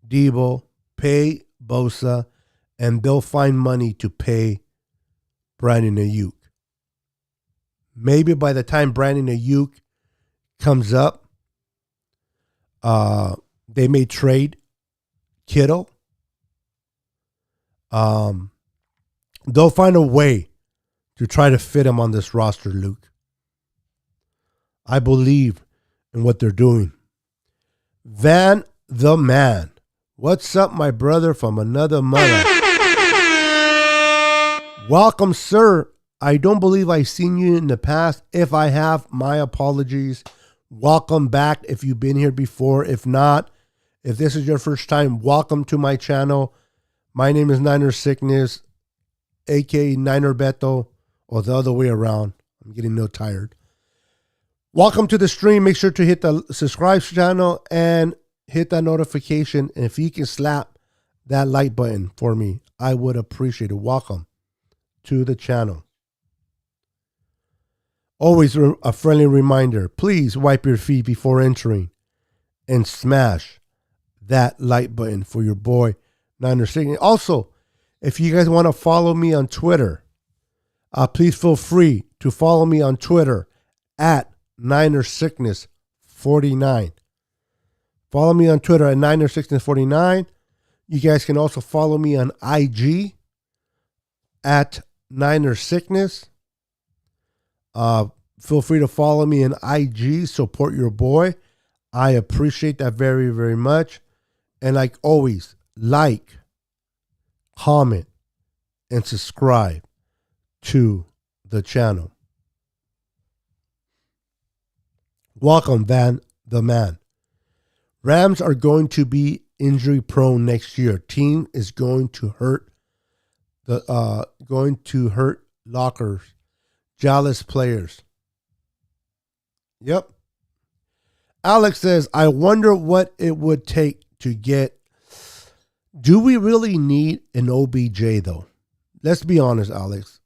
Debo, pay Bosa, and they'll find money to pay Brandon Ayuk. Maybe by the time Brandon Ayuk comes up, they may trade Kittle. They'll find a way to try to fit him on this roster, Luke. I believe in what they're doing. Van the Man. What's up, my brother from another mother? Welcome, sir. I don't believe I've seen you in the past. If I have, my apologies. Welcome back if you've been here before. If not, if this is your first time, welcome to my channel. My name is Niner Sickness, a.k.a. Niner Beto, or the other way around. I'm getting no tired. Welcome to the stream. Make sure to hit the subscribe channel and hit that notification. And if you can slap that like button for me, I would appreciate it. Welcome to the channel. Always a friendly reminder, please wipe your feet before entering and smash that like button for your boy, Niner Sickness. Also, if you guys want to follow me on Twitter, please feel free to follow me on Twitter at Niner Sickness 49. Follow me on Twitter at Niner Sickness 49. You guys can also follow me on IG at Niner Sickness. Feel free to follow me on IG. Support your boy. I appreciate that very, very much. And like always, like, comment, and subscribe to the channel. Welcome, Van the Man. Rams are going to be injury prone next year. Team is going to hurt lockers, jealous players. Yep. Alex says, I wonder what it would take to get. Do we really need an OBJ though? Let's be honest, Alex.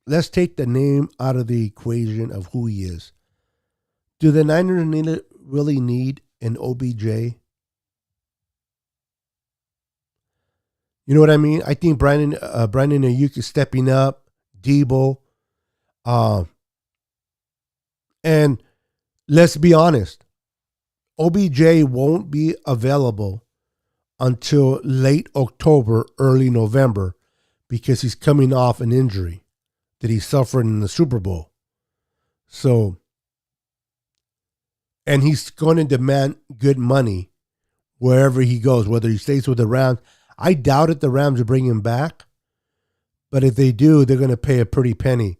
Let's take the name out of the equation of who he is. Do the Niners really need an OBJ? You know what I mean? I think Brandon Ayuk is stepping up. Debo. And let's be honest. OBJ won't be available until late October, early November, because he's coming off an injury that he suffered in the Super Bowl. So, and he's going to demand good money wherever he goes, whether he stays with the Rams. I doubt it the Rams will bring him back, but if they do, they're going to pay a pretty penny.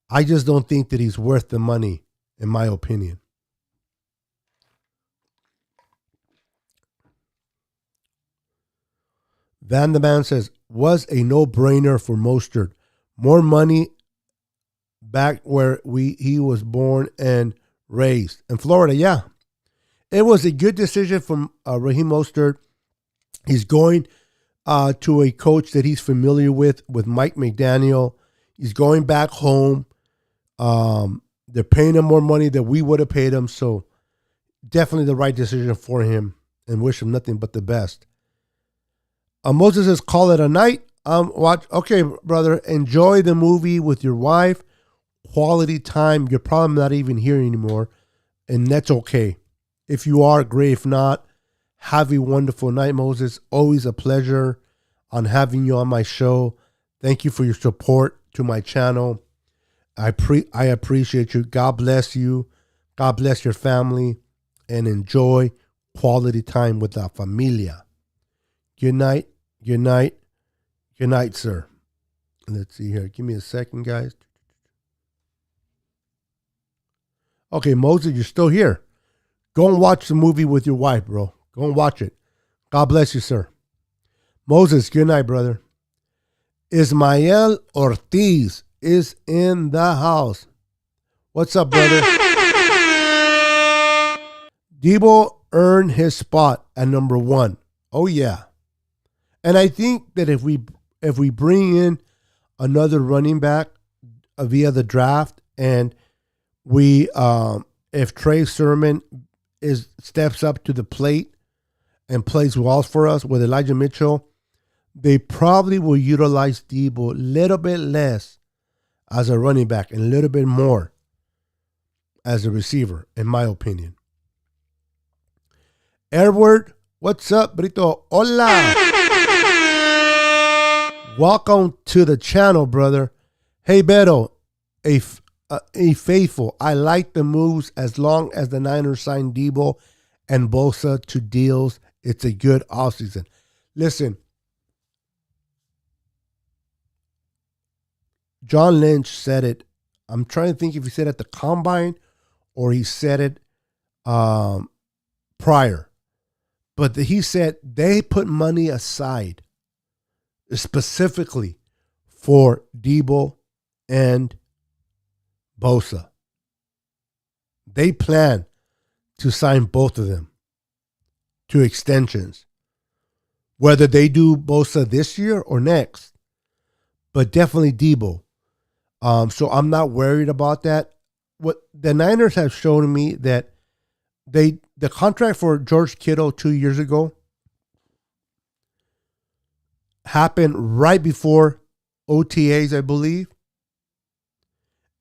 I just don't think that he's worth the money, in my opinion. Van the Man says, was a no-brainer for Mostert. More money back where he was born and raised. In Florida, yeah. It was a good decision from Raheem Mostert. He's going to a coach that he's familiar with Mike McDaniel. He's going back home. They're paying him more money than we would have paid him. So definitely the right decision for him, and wish him nothing but the best. Moses says, call it a night. Okay, brother, enjoy the movie with your wife. Quality time. You're probably not even here anymore, and that's okay. If you are, great. If not, have a wonderful night, Moses. Always a pleasure on having you on my show. Thank you for your support to my channel. I appreciate you. God bless you. God bless your family, and enjoy quality time with la familia. Good night. Good night. Good night, sir. Let's see here. Give me a second, guys. Okay, Moses, you're still here. Go and watch the movie with your wife, bro. Go and watch it. God bless you, sir. Moses, good night, brother. Ismael Ortiz is in the house. What's up, brother? Debo earned his spot at number 1. Oh, yeah. And I think that if we bring in another running back via the draft, and we if Trey Sermon steps up to the plate and plays well for us with Elijah Mitchell, they probably will utilize Debo a little bit less as a running back and a little bit more as a receiver, in my opinion. Edward, what's up, Brito? Hola. Welcome to the channel, brother. Hey, Beto, a faithful. I like the moves as long as the Niners sign Debo and Bosa to deals. It's a good offseason. Listen, John Lynch said it. I'm trying to think if he said it at the combine or he said it prior. But he said they put money aside specifically for Debo and Bosa. They plan to sign both of them to extensions. Whether they do Bosa this year or next, but definitely Debo. So I'm not worried about that. What the Niners have shown me that the contract for George Kittle 2 years ago happened right before OTAs, I believe.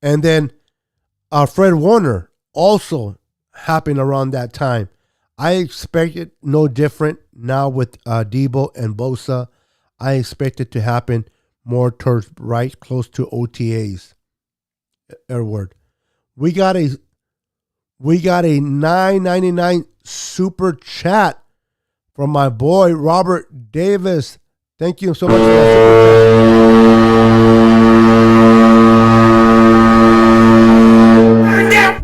And then Fred Warner also happen around that time. I expect it no different now with Debo and Bosa. I expect it to happen more towards right close to OTAs. Edward, we got a 9.99 super chat from my boy Robert Davis. Thank you so much for that super chat.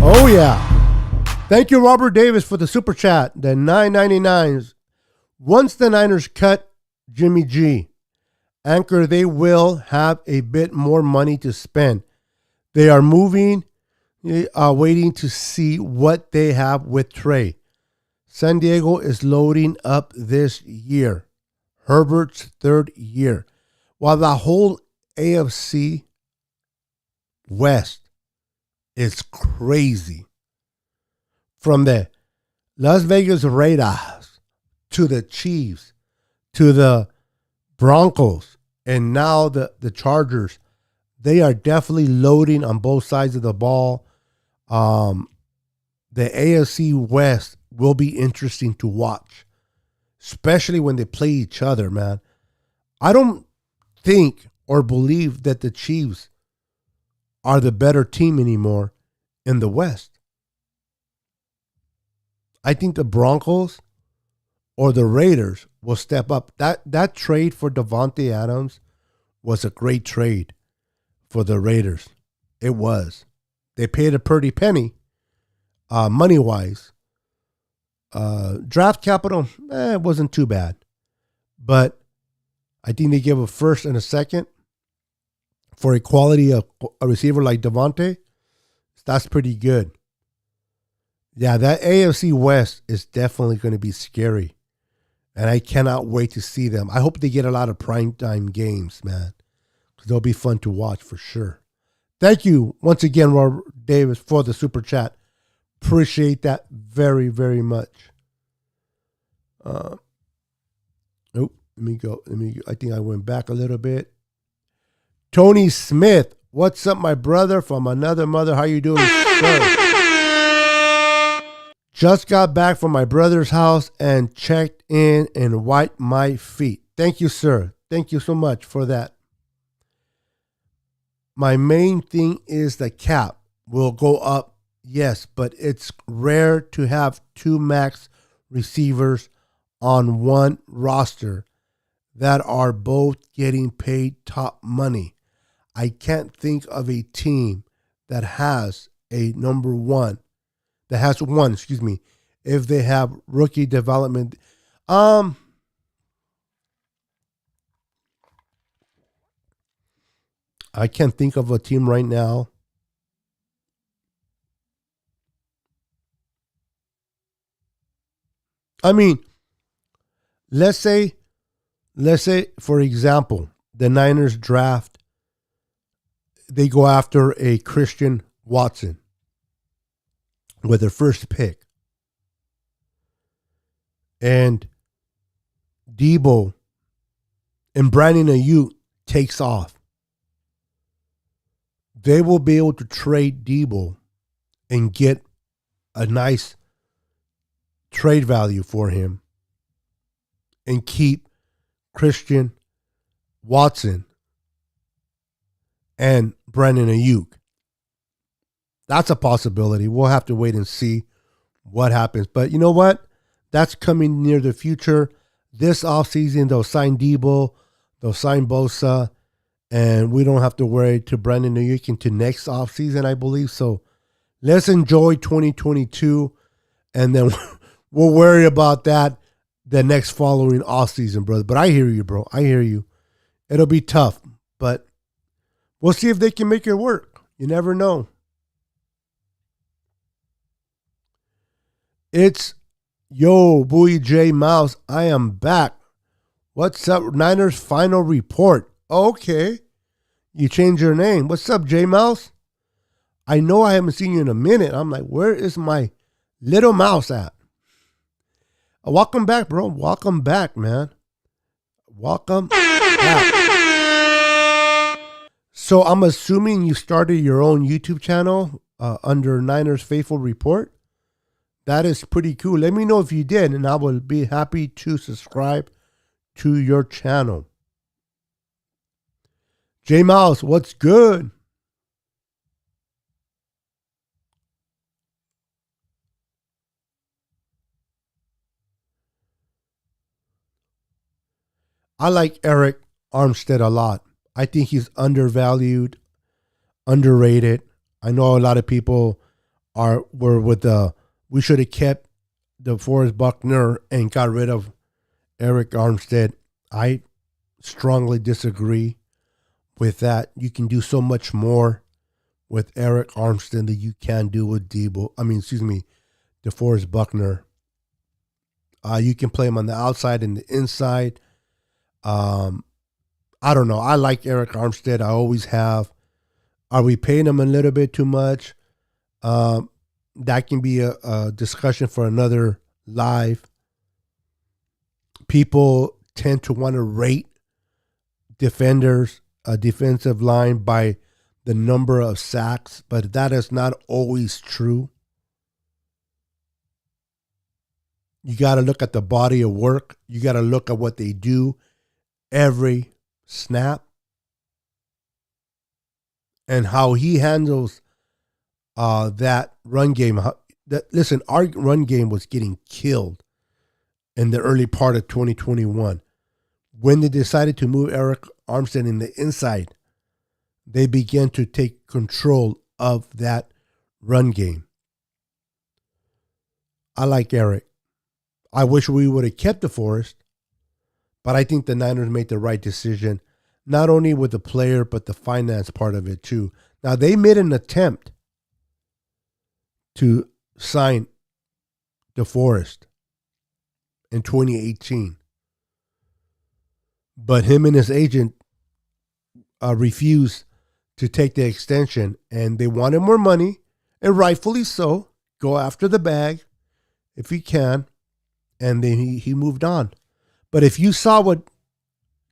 Oh yeah. Thank you, Robert Davis, for the super chat. The 9.99s. Once the Niners cut Jimmy G, Anchor, they will have a bit more money to spend. They are moving, waiting to see what they have with Trey. San Diego is loading up this year. Herbert's third year. While the whole AFC West is crazy. From the Las Vegas Raiders to the Chiefs to the Broncos and now the Chargers, they are definitely loading on both sides of the ball. The AFC West will be interesting to watch, especially when they play each other, man. I don't think or believe that the Chiefs are the better team anymore in the West. I think the Broncos or the Raiders will step up. That trade for Davante Adams was a great trade for the Raiders. It was. They paid a pretty penny, money-wise. Draft capital, it wasn't too bad. But I think they give a first and a second for a quality of a receiver like Davante. That's pretty good. Yeah, that AFC West is definitely going to be scary. And I cannot wait to see them. I hope they get a lot of primetime games, man. Because they'll be fun to watch for sure. Thank you once again, Robert Davis, for the super chat. Appreciate that very, very much. Let me go. I think I went back a little bit. Tony Smith, what's up, my brother from another mother? How you doing, sir? Just got back from my brother's house and checked in and wiped my feet. Thank you, sir. Thank you so much for that. My main thing is the cap will go up, yes, but it's rare to have two max receivers on one roster that are both getting paid top money. I can't think of a team that has a number one. That has one, if they have rookie development. I can't think of a team right now. I mean, let's say, for example, the Niners draft, they go after a Christian Watson with their first pick. And Debo and Brandon Ayuk takes off. They will be able to trade Debo and get a nice trade value for him and keep Christian Watson and Brandon Ayuk. That's a possibility. We'll have to wait and see what happens. But you know what? That's coming near the future. This offseason, they'll sign Debo, they'll sign Bosa, and we don't have to worry to Brandon Ayuk into next offseason, I believe. So let's enjoy 2022, and then we'll worry about that the next following offseason, brother. But I hear you, bro. I hear you. It'll be tough, but we'll see if they can make it work. You never know. It's Bowie J Mouse. I am back. What's up, Niners final report? Okay. You changed your name. What's up, J Mouse? I know I haven't seen you in a minute. I'm like, where is my little mouse at? Welcome back, bro. Welcome back, man. Welcome back. So I'm assuming you started your own YouTube channel under Niners Faithful Report. That is pretty cool. Let me know if you did, and I will be happy to subscribe to your channel. J Mouse, what's good? I like Eric Armstead a lot. I think he's undervalued, underrated. I know a lot of people were with the we should have kept DeForest Buckner and got rid of Eric Armstead. I strongly disagree with that. You can do so much more with Eric Armstead than you can do with DeForest Buckner. You can play him on the outside and the inside. I don't know. I like Eric Armstead. I always have. Are we paying him a little bit too much? That can be a discussion for another live. People tend to want to rate defenders, a defensive line by the number of sacks, but that is not always true. You got to look at the body of work. You got to look at what they do every snap and how he handles that run game. Listen, our run game was getting killed in the early part of 2021. When they decided to move Eric Armstead in the inside, they began to take control of that run game. I like Eric. I wish we would have kept DeForest, but I think the Niners made the right decision, not only with the player, but the finance part of it too. Now, they made an attempt to sign DeForest in 2018, but him and his agent refused to take the extension, and they wanted more money, and rightfully so. Go after the bag if you can, and then he moved on. But if you saw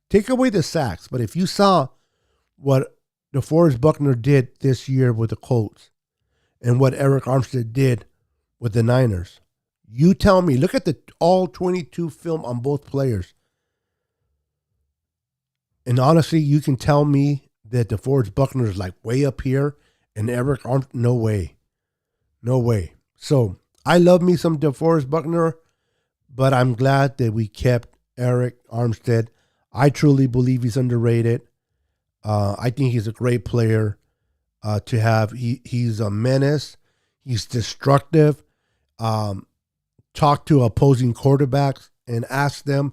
take away the sacks, but if you saw what DeForest Buckner did this year with the Colts and what Eric Armstead did with the Niners, you tell me, look at the all 22 film on both players. And honestly, you can tell me that DeForest Buckner is like way up here and Eric Armstead, no way. No way. So I love me some DeForest Buckner, but I'm glad that we kept Eric Armstead. I truly believe he's underrated. I think he's a great player to have. He's a menace. He's destructive. Talk to opposing quarterbacks and ask them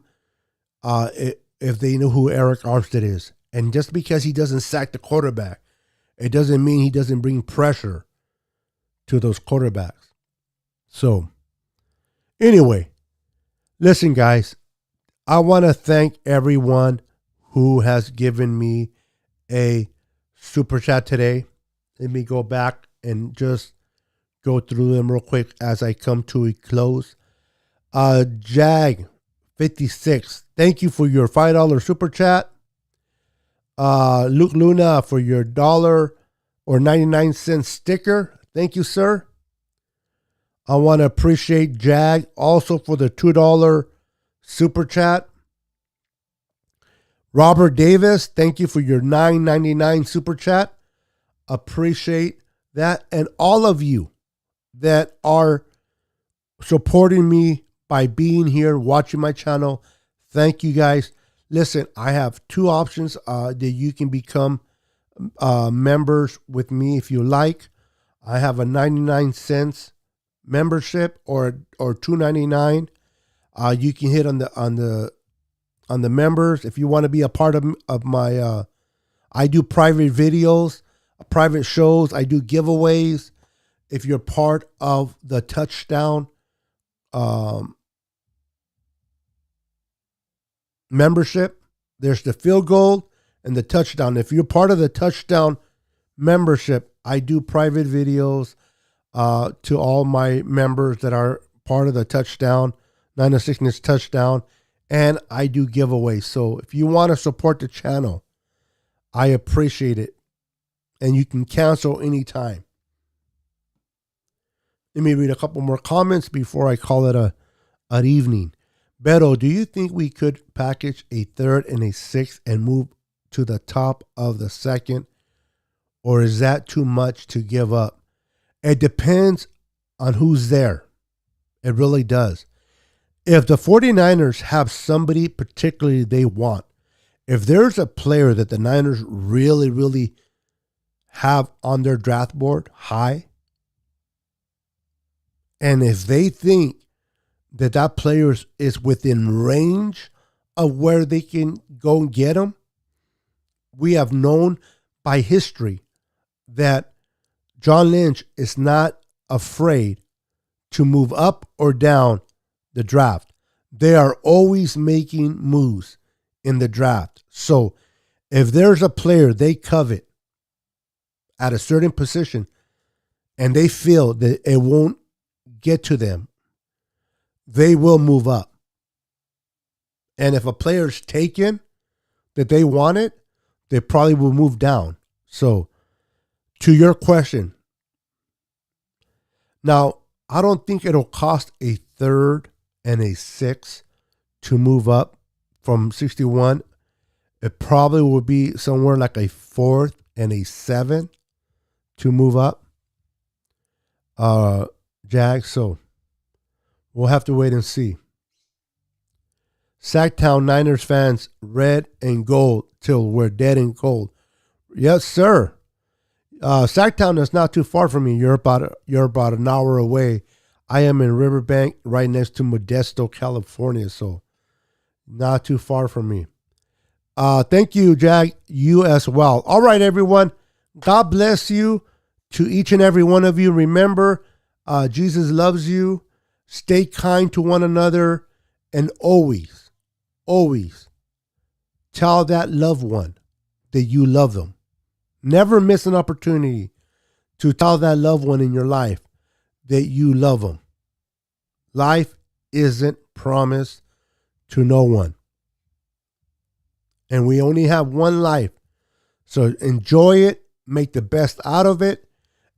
if they know who Eric Armstead is. And just because he doesn't sack the quarterback, it doesn't mean he doesn't bring pressure to those quarterbacks. So, anyway, listen, guys, I want to thank everyone who has given me a super chat today. Let me go back and just go through them real quick as I come to a close. Jag56, thank you for your $5 super chat. Luke Luna for your $1 or 99 cent sticker. Thank you, sir. I want to appreciate Jag also for the $2 super chat. Robert Davis, thank you for your $9.99 super chat. Appreciate that. And all of you that are supporting me by being here, watching my channel, thank you guys. Listen, I have two options that you can become members with me if you like. I have a 99 cents membership or $2.99. You can hit on the members if you want to be a part of my. I do private videos, private shows. I do giveaways. If you're part of the Touchdown membership, there's the field goal and the touchdown. If you're part of the Touchdown membership, I do private videos to all my members that are part of the Touchdown. 9-6 touchdown, and I do giveaways. So if you want to support the channel, I appreciate it. And you can cancel anytime. Let me read a couple more comments before I call it an evening. Beto, do you think we could package a 3rd and a 6th and move to the top of the 2nd? Or is that too much to give up? It depends on who's there. It really does. If the 49ers have somebody particularly they want, if there's a player that the Niners really, really have on their draft board high, and if they think that that player is within range of where they can go and get him, we have known by history that John Lynch is not afraid to move up or down the draft. They are always making moves in the draft. So if there's a player they covet at a certain position and they feel that it won't get to them, they will move up. And if a player's taken that they wanted, they probably will move down. So to your question, now, I don't think it'll cost a 3rd and a 6th to move up from 61. It probably will be somewhere like a 4th and a 7th to move up. Jag, so we'll have to wait and see. Sacktown Niners fans, red and gold till we're dead and cold. Yes, sir. Sacktown is not too far from me. You're about an hour away. I am in Riverbank, right next to Modesto, California, so not too far from me. Thank you, Jag. You as well. All right, everyone. God bless you to each and every one of you. Remember, Jesus loves you. Stay kind to one another, and always, always tell that loved one that you love them. Never miss an opportunity to tell that loved one in your life that you love them. Life isn't promised to no one. And we only have one life. So enjoy it. Make the best out of it.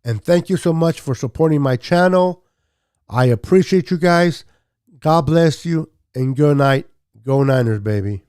And thank you so much for supporting my channel. I appreciate you guys. God bless you. And good night. Go Niners, baby.